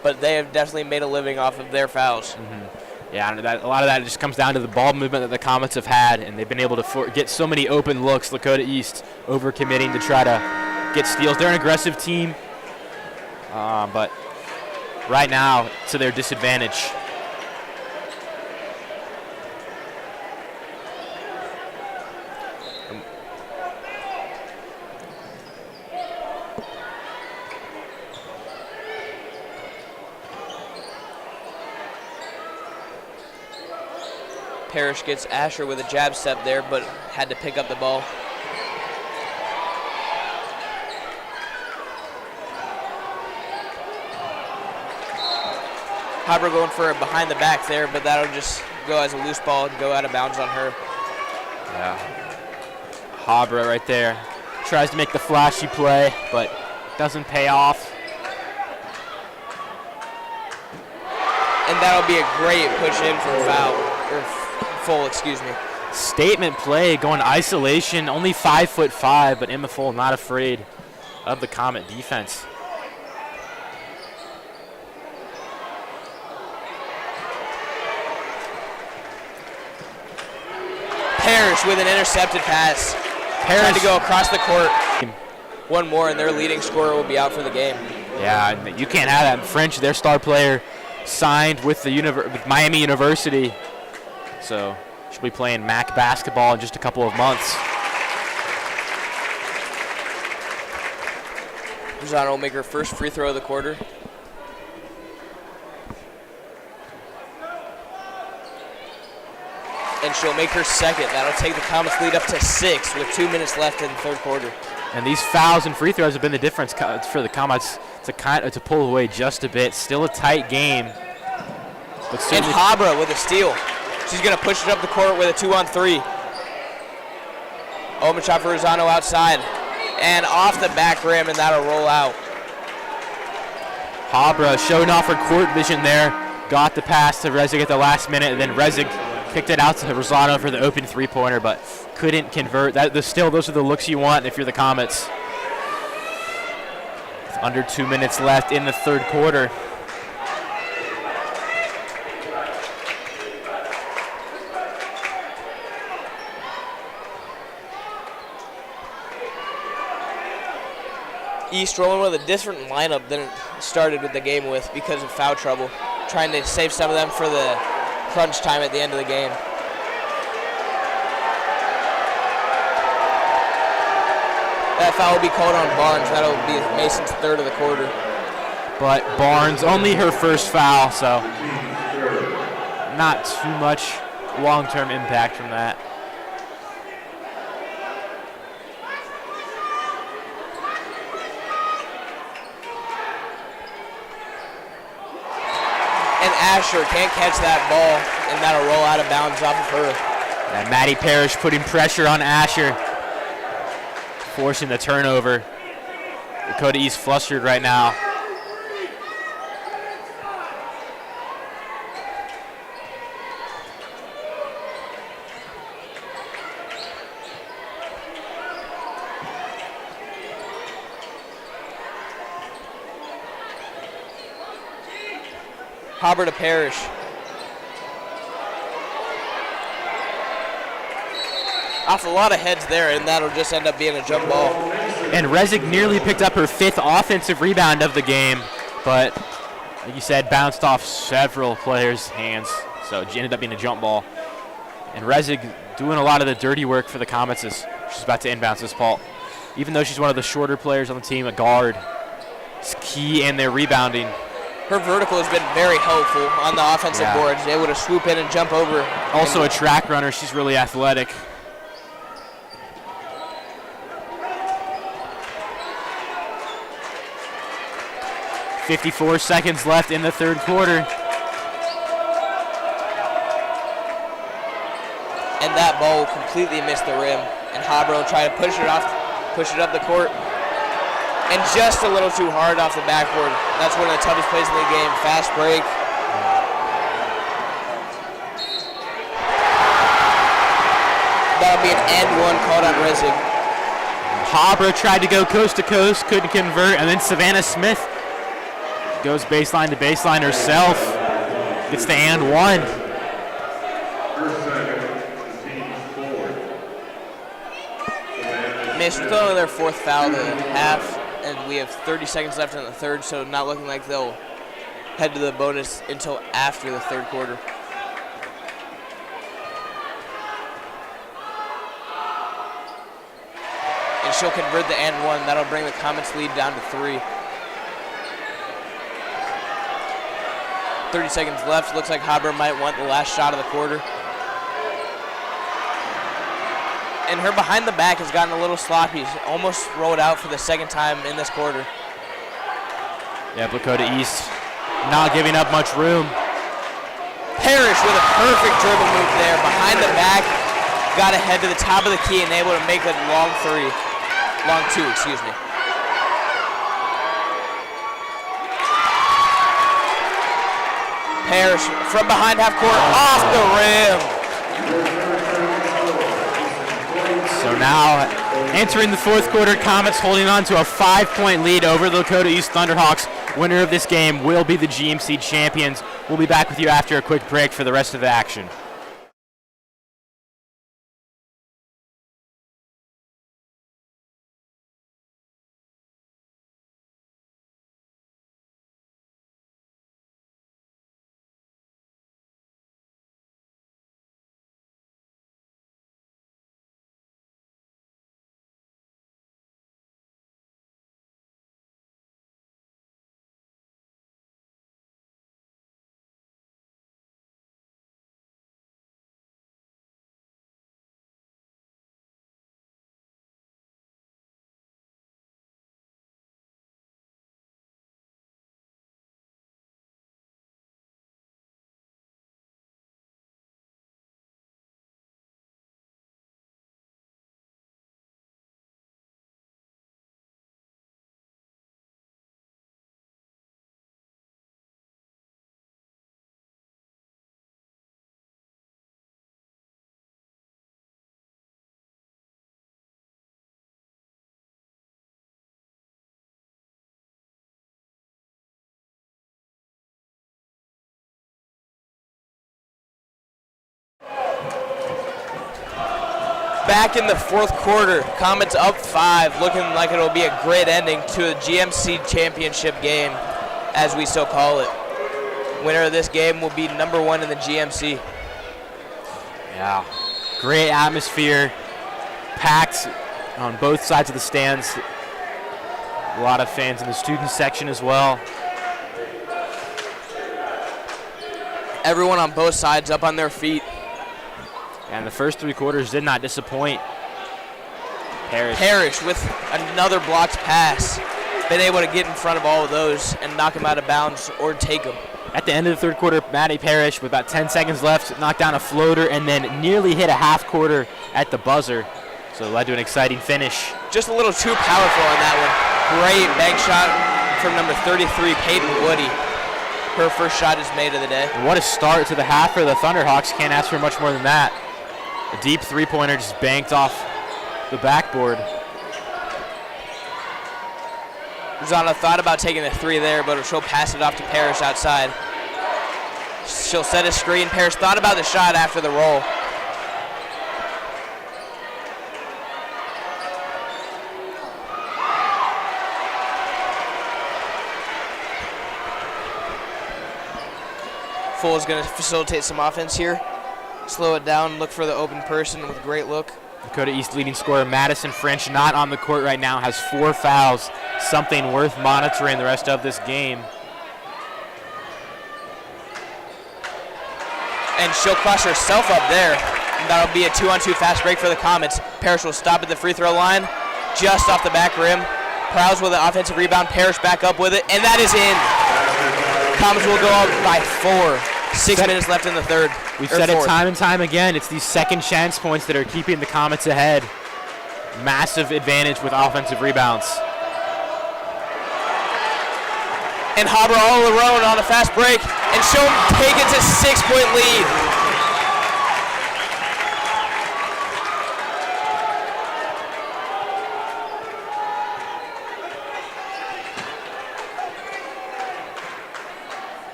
But they have definitely made a living off of their fouls. Mm-hmm. Yeah, and a lot of that just comes down to the ball movement that the Comets have had, and they've been able to get so many open looks. Lakota East overcommitting to try to get steals. They're an aggressive team, but right now to their disadvantage. Parrish gets Asher with a jab step there, but had to pick up the ball. Haber going for a behind the back there, but that'll just go as a loose ball and go out of bounds on her. Yeah. Haber right there. Tries to make the flashy play, but doesn't pay off. And that'll be a great push in for foul, or full, excuse me. Statement play, going isolation, only 5'5", but Emma Full not afraid of the Comet defense. Parrish with an intercepted pass. Trying to go across the court. One more, and their leading scorer will be out for the game. Yeah, you can't have that. French, their star player, signed with with Miami University, so she'll be playing MAC basketball in just a couple of months. Rosano will make her first free throw of the quarter. And she'll make her second. That'll take the Comets lead up to 6 with 2 minutes left in the third quarter. And these fouls and free throws have been the difference for the Comets to pull away just a bit. Still a tight game. But and Habra with a steal. She's going to push it up the court with a 2-on-3. Open shot for Rosano outside. And off the back rim, and that'll roll out. Habra showing off her court vision there. Got the pass to Rezig at the last minute, and then Rezig kicked it out to Rosano for the open three-pointer, but couldn't convert. Those are the looks you want if you're the Comets. It's under 2 minutes left in the third quarter. East rolling with a different lineup than it started with the game with because of foul trouble. Trying to save some of them for the crunch time at the end of the game. That foul will be called on Barnes. That'll be Mason's third of the quarter. But Barnes, only her first foul, so not too much long-term impact from that. And Asher can't catch that ball, and that'll roll out of bounds off of her. And Maddie Parrish putting pressure on Asher, forcing the turnover. Lakota East flustered right now. Hobber to Parrish. Off a lot of heads there, and that'll just end up being a jump ball. And Resig nearly picked up her 5th offensive rebound of the game, but like you said, bounced off several players' hands, so it ended up being a jump ball. And Resig doing a lot of the dirty work for the Comets as she's about to inbounce this ball. Even though she's one of the shorter players on the team, a guard, it's key in their rebounding. Her vertical has been very helpful on the offensive boards. Able to swoop in and jump over. Also a track runner. She's really athletic. .54 seconds left in the third quarter. And that ball completely missed the rim. And Hobber will try to push it up the court. And just a little too hard off the backboard. That's one of the toughest plays in the game. Fast break. That'll be an and one called on Resig. Hobber tried to go coast to coast, couldn't convert, and then Savannah Smith goes baseline to baseline herself. Gets the and one. Missed with only their 4th foul of the half, and we have 30 seconds left in the third, so not looking like they'll head to the bonus until after the third quarter. And she'll convert the and one. That'll bring the Comets lead down to 3. 30 seconds left. Looks like Hobber might want the last shot of the quarter. And her behind the back has gotten a little sloppy. She's almost rolled out for the 2nd time in this quarter. Yeah, Lakota East not giving up much room. Parrish with a perfect dribble move there. Behind the back, got ahead to the top of the key and able to make a long 2, excuse me. Parrish from behind half court, off the rim. So now, entering the fourth quarter, Comets holding on to a 5-point lead over the Lakota East Thunderhawks. Winner of this game will be the GMC champions. We'll be back with you after a quick break for the rest of the action. Back in the fourth quarter, Comets up 5, looking like it'll be a great ending to a GMC championship game, as we so call it. Winner of this game will be number 1 in the GMC. Yeah, great atmosphere, packed on both sides of the stands. A lot of fans in the student section as well. Everyone on both sides up on their feet. And the first 3 quarters did not disappoint. Parrish with another blocked pass. Been able to get in front of all of those and knock them out of bounds or take them. At the end of the third quarter, Maddie Parrish, with about 10 seconds left, knocked down a floater and then nearly hit a half quarter at the buzzer. So it led to an exciting finish. Just a little too powerful on that one. Great bank shot from number 33, Peyton Woody. Her first shot is made of the day. And what a start to the half for the Thunderhawks. Can't ask for much more than that. A deep three-pointer just banked off the backboard. Rosano thought about taking the three there, but she'll pass it off to Parrish outside. She'll set a screen. Parrish thought about the shot after the roll. Full is going to facilitate some offense here. Slow it down, look for the open person with a great look. Dakota East leading scorer Madison French, not on the court right now, has 4 fouls. Something worth monitoring the rest of this game. And she'll cross herself up there. And that'll be a 2-on-2 fast break for the Comets. Parrish will stop at the free throw line, just off the back rim. Prowse with an offensive rebound. Parrish back up with it, and that is in. Comets will go up by 4. 6 minutes left in the third. We've said it time and time again. It's these second chance points that are keeping the Comets ahead. Massive advantage with offensive rebounds. And Haber all alone on a fast break, and she'll take it to 6-point lead.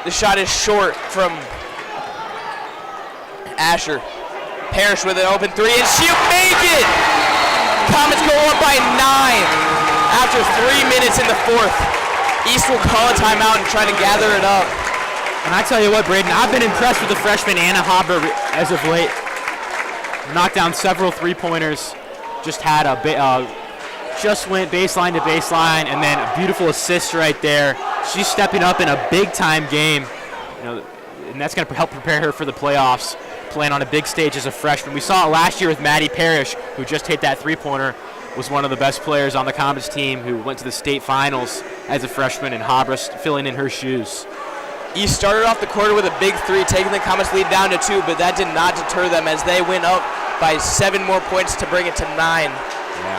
The shot is short from Asher. Parrish with an open three, and she'll make it! Comets go up by 9 after 3 minutes in the fourth. East will call a timeout and try to gather it up. And I tell you what, Braden, I've been impressed with the freshman Anna Haber as of late. Knocked down several three-pointers. Just had just went baseline to baseline, and then a beautiful assist right there. She's stepping up in a big-time game, and that's going to help prepare her for the playoffs, playing on a big stage as a freshman. We saw it last year with Maddie Parrish, who just hit that three-pointer, was one of the best players on the Comets team, who went to the state finals as a freshman, and Haber filling in her shoes. East started off the quarter with a big three, taking the Comets lead down to 2, but that did not deter them as they went up by 7 more points to bring it to 9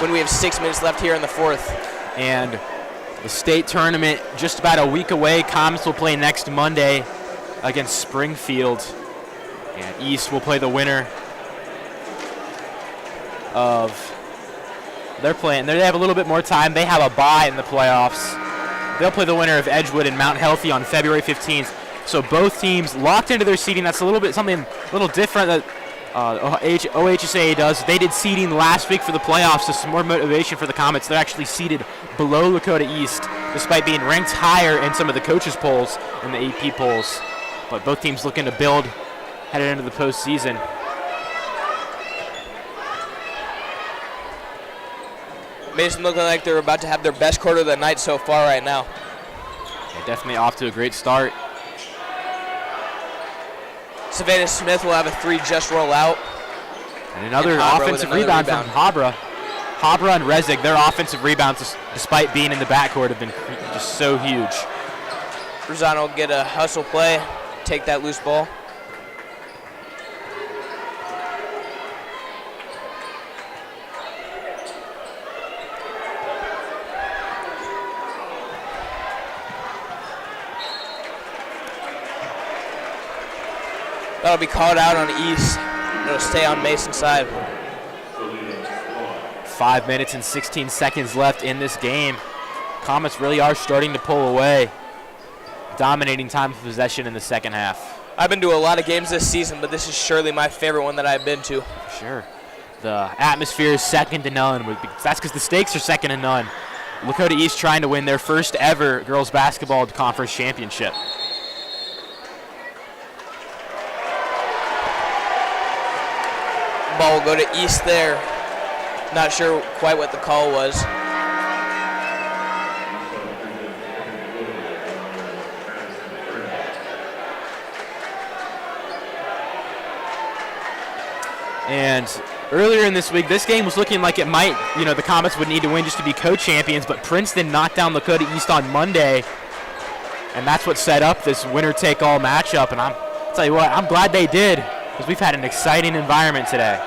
when we have 6 minutes left here in the fourth. And the state tournament just about a week away. Comets will play next Monday against Springfield, and East will play the winner of they're playing. They have a little bit more time. They have a bye in the playoffs. They'll play the winner of Edgewood and Mount Healthy on February 15th. So both teams locked into their seeding. That's a little bit something a little different that OHSAA does. They did seeding last week for the playoffs, so some more motivation for the Comets. They're actually seeded below Lakota East, despite being ranked higher in some of the coaches' polls and the AP polls. But both teams looking to build headed into the postseason. Mason looking like they're about to have their best quarter of the night so far right now. They're definitely off to a great start. Savannah Smith will have a 3 just roll out. And another offensive rebound from Haber. Haber and Rezig, their offensive rebounds, despite being in the backcourt, have been just so huge. Rosano will get a hustle play, take that loose ball. That'll be called out on East. It'll stay on Mason's side. 5 minutes and 16 seconds left in this game. Comets really are starting to pull away, dominating time of possession in the second half. I've been to a lot of games this season, but this is surely my favorite one that I've been to. Sure. The atmosphere is second to none. That's because the stakes are second to none. Lakota East trying to win their first ever girls basketball conference championship. Ball will go to East there. Not sure quite what the call was. And earlier in this week, this game was looking like it might, the Comets would need to win just to be co-champions, but Princeton knocked down Lakota East on Monday. and that's what set up this winner-take-all matchup. And I'll tell you what, I'm glad they did, because we've had an exciting environment today.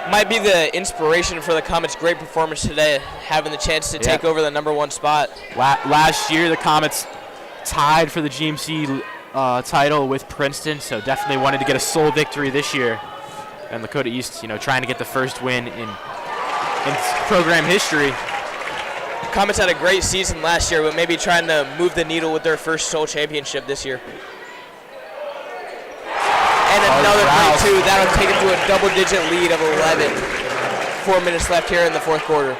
Might be the inspiration for the Comets' great performance today, having the chance to take over the #1 spot. Last year, the Comets tied for the GMC title with Princeton, so definitely wanted to get a sole victory this year. And Lakota East, trying to get the first win in program history. Comets had a great season last year, but maybe trying to move the needle with their first sole championship this year. And another great two. That'll take it to a double-digit lead of 11. 4 minutes left here in the fourth quarter.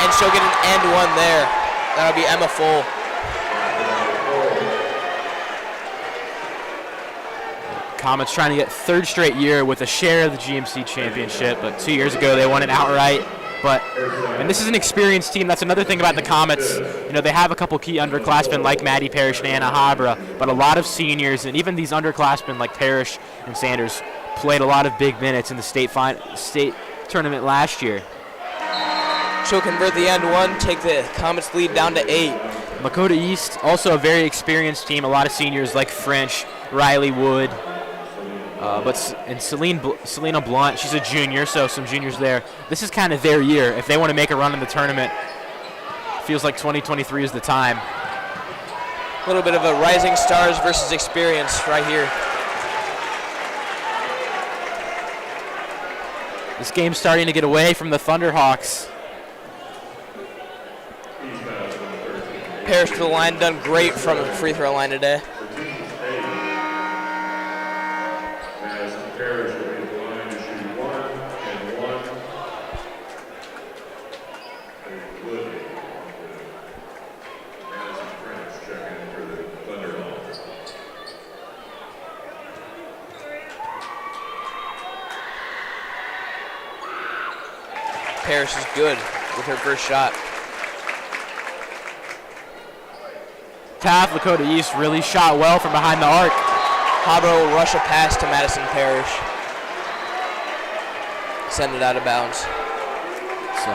And she'll get an and one there. That'll be Emma Full. Comets trying to get third straight year with a share of the GMC championship, but 2 years ago they won it outright. And this is an experienced team. That's another thing about the Comets. They have a couple key underclassmen like Maddie Parrish and Anna Habra, but a lot of seniors, and even these underclassmen like Parrish and Sanders played a lot of big minutes in the state tournament last year. She'll convert the and one, take the Comets lead down to 8. Lakota East, also a very experienced team. A lot of seniors like French, Riley Wood, and Selena Blunt, she's a junior, so some juniors there. This is kind of their year. If they want to make a run in the tournament, feels like 2023 is the time. A little bit of a rising stars versus experience right here. This game's starting to get away from the Thunderhawks. Parrish to the line, done great from the free throw line today. Parrish is good with her first shot. Taft, Lakota East really shot well from behind the arc. Habra will rush a pass to Madison Parrish. Send it out of bounds. So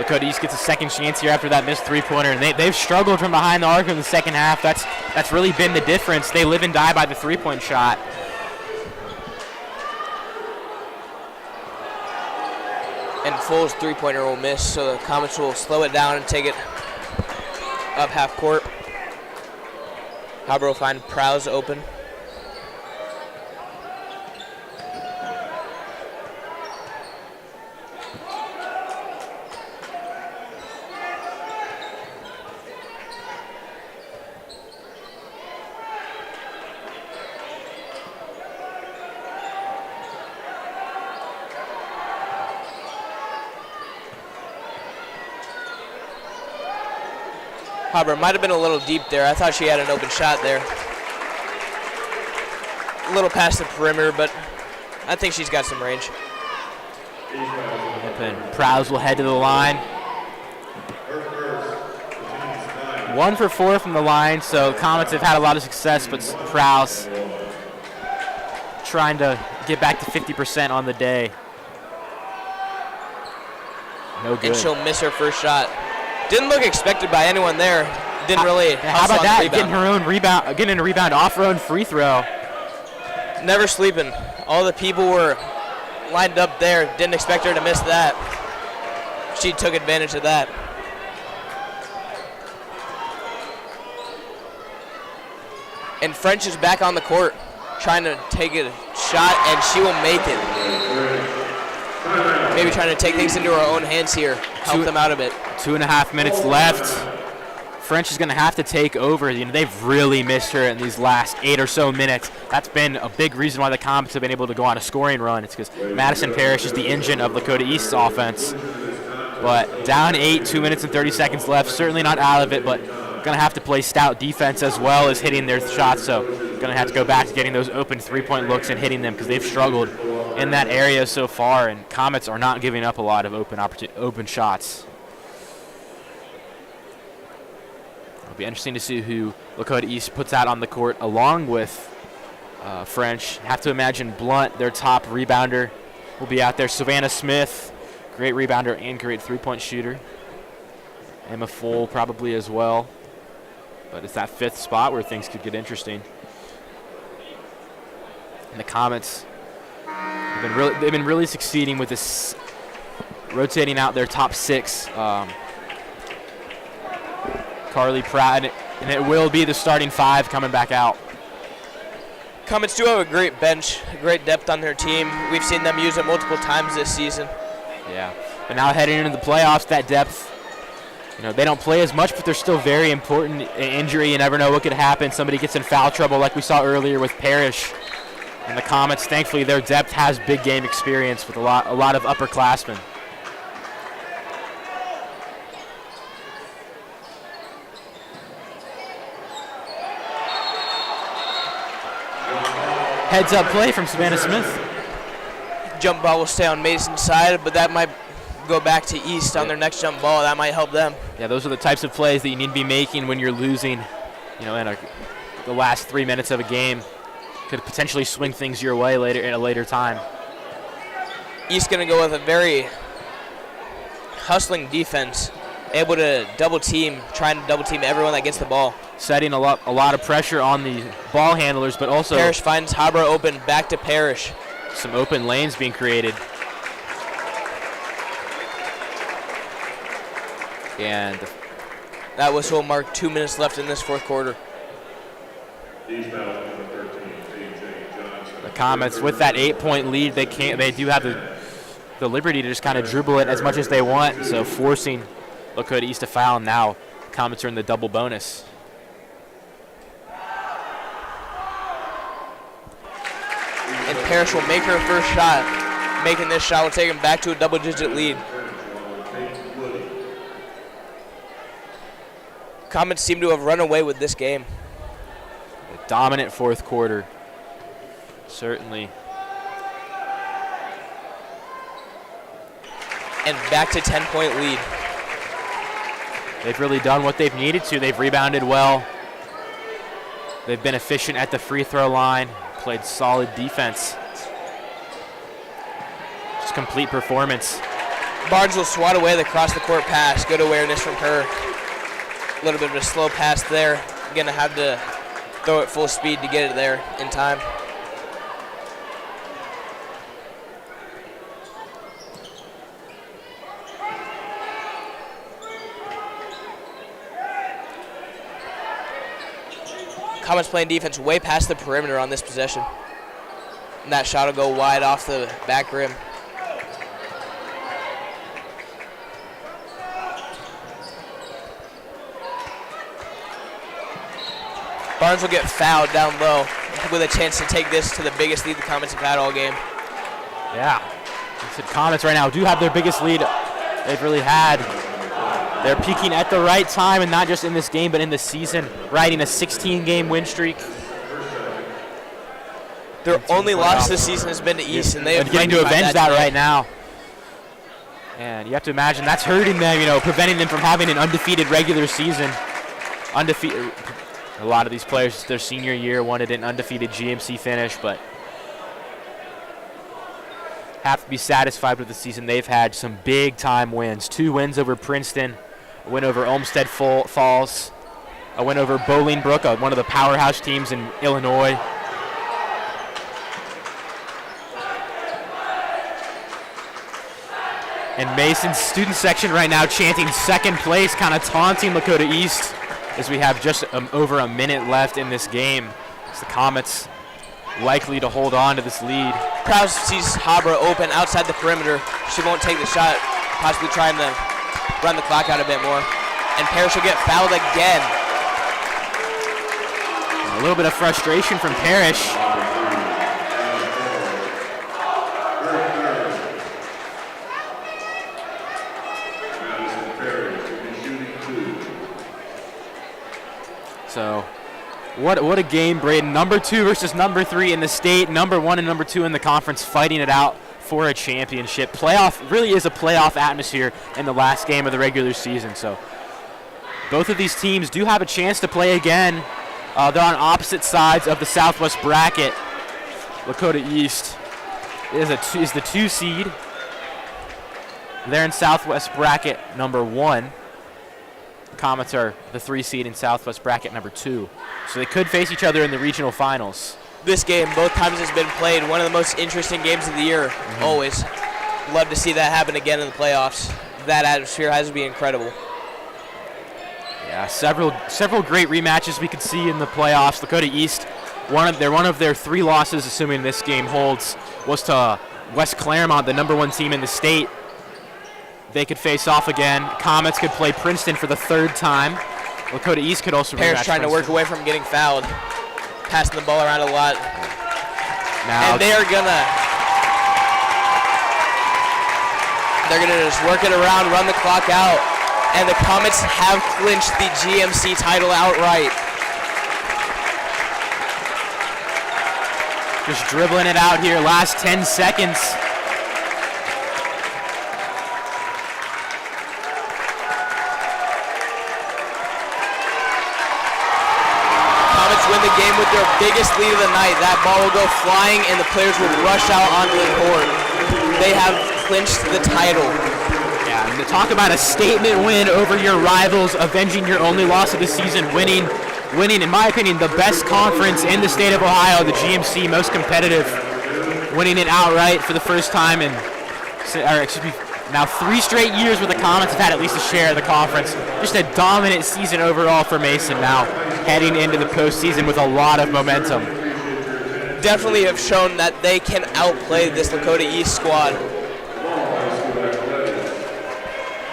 Lakota East gets a second chance here after that missed three-pointer, and they've struggled from behind the arc in the second half. That's really been the difference. They live and die by the three-point shot. And Full's three-pointer will miss, so the Comets will slow it down and take it up half court. Habra will find Prowse open. Habra might have been a little deep there. I thought she had an open shot there. A little past the perimeter, but I think she's got some range. And Prowse will head to the line. 1 for 4 from the line, so Comets have had a lot of success, but Prowse trying to get back to 50% on the day. No good. And she'll miss her first shot. Didn't look expected by anyone there. Didn't really. How about that? Getting a rebound off her own free throw. Never sleeping. All the people were lined up there. Didn't expect her to miss that. She took advantage of that. And French is back on the court, trying to take a shot, and she will make it. Maybe trying to take things into her own hands here, help them out a bit. 2.5 minutes left. French is going to have to take over. They've really missed her in these last 8 or so minutes. That's been a big reason why the Comets have been able to go on a scoring run. It's because Madison Parrish is the engine of Lakota East's offense. But down 8, 2 minutes and 30 seconds left. Certainly not out of it, but going to have to play stout defense as well as hitting their shots. So going to have to go back to getting those open three-point looks and hitting them because they've struggled in that area so far. And Comets are not giving up a lot of open shots. It'll be interesting to see who Lakota East puts out on the court along with French. Have to imagine Blunt, their top rebounder, will be out there. Savannah Smith, great rebounder and great three-point shooter. Emma Full probably as well. But it's that 5th spot where things could get interesting. And the Comets they've been really succeeding with this, rotating out their top 6. Carly Pratt, and it will be the starting 5 coming back out. Comets do have a great bench, great depth on their team. We've seen them use it multiple times this season. Yeah, but now heading into the playoffs, that depth, they don't play as much, but they're still very important. Injury, you never know what could happen. Somebody gets in foul trouble like we saw earlier with Parrish. And the Comets, thankfully, their depth has big game experience with a lot of upperclassmen. Heads up play from Savannah Smith. Jump ball will stay on Mason's side, but that might go back to East on their next jump ball. That might help them. Yeah, those are the types of plays that you need to be making when you're losing, in the last 3 minutes of a game. Could potentially swing things your way later at a later time. East going to go with a very hustling defense, able to trying to double team everyone that gets the ball. Setting a lot of pressure on the ball handlers, but also Parrish finds Habra open, back to Parrish. Some open lanes being created. And that whistle will mark 2 minutes left in this 4th quarter. The Comets, with that 8-point lead, they do have the liberty to just kind of dribble it as much as they want, so forcing Lakota East to foul. Now Comets are in the double bonus. And Parrish will make her first shot. Making this shot will take him back to a double-digit lead. Comets seem to have run away with this game. A dominant 4th quarter, certainly. And back to 10-point lead. They've really done what they've needed to. They've rebounded well. They've been efficient at the free throw line, played solid defense. Just complete performance. Barnes will swat away the cross-the-court pass. Good awareness from her. A little bit of a slow pass there. Going to have to throw it full speed to get it there in time. Comets playing defense way past the perimeter on this possession. And that shot will go wide off the back rim. Barnes will get fouled down low with a chance to take this to the biggest lead the Comets have had all game. Yeah. The Comets right now do have their biggest lead they've really had. They're peaking at the right time, and not just in this game, but in the season, riding a 16-game win streak. Their only loss this season has been to East, and they have getting to avenge that right now. And you have to imagine that's hurting them, preventing them from having an undefeated regular season. A lot of these players, their senior year, wanted an undefeated GMC finish, but have to be satisfied with the season they've had. Some big-time wins. 2 wins over Princeton, a win over Olmsted Falls, a win over Bolingbrook, one of the powerhouse teams in Illinois. And Mason's student section right now chanting second place, kind of taunting Lakota East as we have just over a minute left in this game. It's the Comets likely to hold on to this lead. Krause sees Habra open outside the perimeter. She won't take the shot, possibly trying to run the clock out a bit more. And Parrish will get fouled again. A little bit of frustration from Parrish. So, what a game, Braden. Number 2 versus number 3 in the state. Number 1 and number 2 in the conference fighting it out for a championship. Playoff really is a playoff atmosphere in the last game of the regular season. So, both of these teams do have a chance to play again. They're on opposite sides of the Southwest bracket. Lakota East is the 2 seed. They're in Southwest bracket number 1. Comets are the 3 seed in Southwest bracket number 2. So they could face each other in the regional finals. This game, both times it's been played, one of the most interesting games of the year, always. Love to see that happen again in the playoffs. That atmosphere has to be incredible. Yeah, several great rematches we could see in the playoffs. Lakota East, one of their 3 losses, assuming this game holds, was to West Claremont, the number 1 team in the state. They could face off again. Comets could play Princeton for the 3rd time. Lakota East could also Parrish rematch trying to work away from getting fouled, passing the ball around a lot. Now, and they're gonna just work it around, run the clock out, and the Comets have clinched the GMC title outright. just dribbling it out here, last 10 seconds. Win the game with their biggest lead of the night. That ball will go flying and the players will rush out onto the court. They have clinched the title. Yeah, and to talk about a statement win over your rivals, avenging your only loss of the season, winning, in my opinion, the best conference in the state of Ohio, the GMC, most competitive, winning it outright for the first time in, now 3 straight years where the Comets have had at least a share of the conference. Just a dominant season overall for Mason now, heading into the postseason with a lot of momentum. Definitely have shown that they can outplay this Lakota East squad.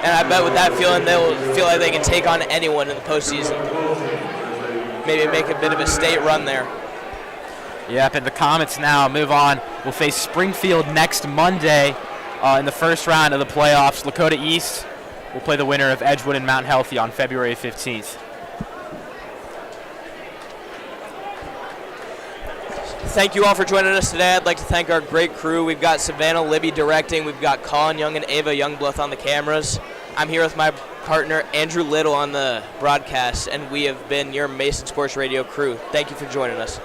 And I bet with that feeling, they'll feel like they can take on anyone in the postseason. Maybe make a bit of a state run there. Yep, and the Comets now move on. We'll face Springfield next Monday in the first round of the playoffs. Lakota East will play the winner of Edgewood and Mount Healthy on February 15th. Thank you all for joining us today. I'd like to thank our great crew. We've got Savannah Libby directing. We've got Colin Young and Ava Youngbloth on the cameras. I'm here with my partner, Andrew Little, on the broadcast, and we have been your Mason Sports Radio crew. Thank you for joining us.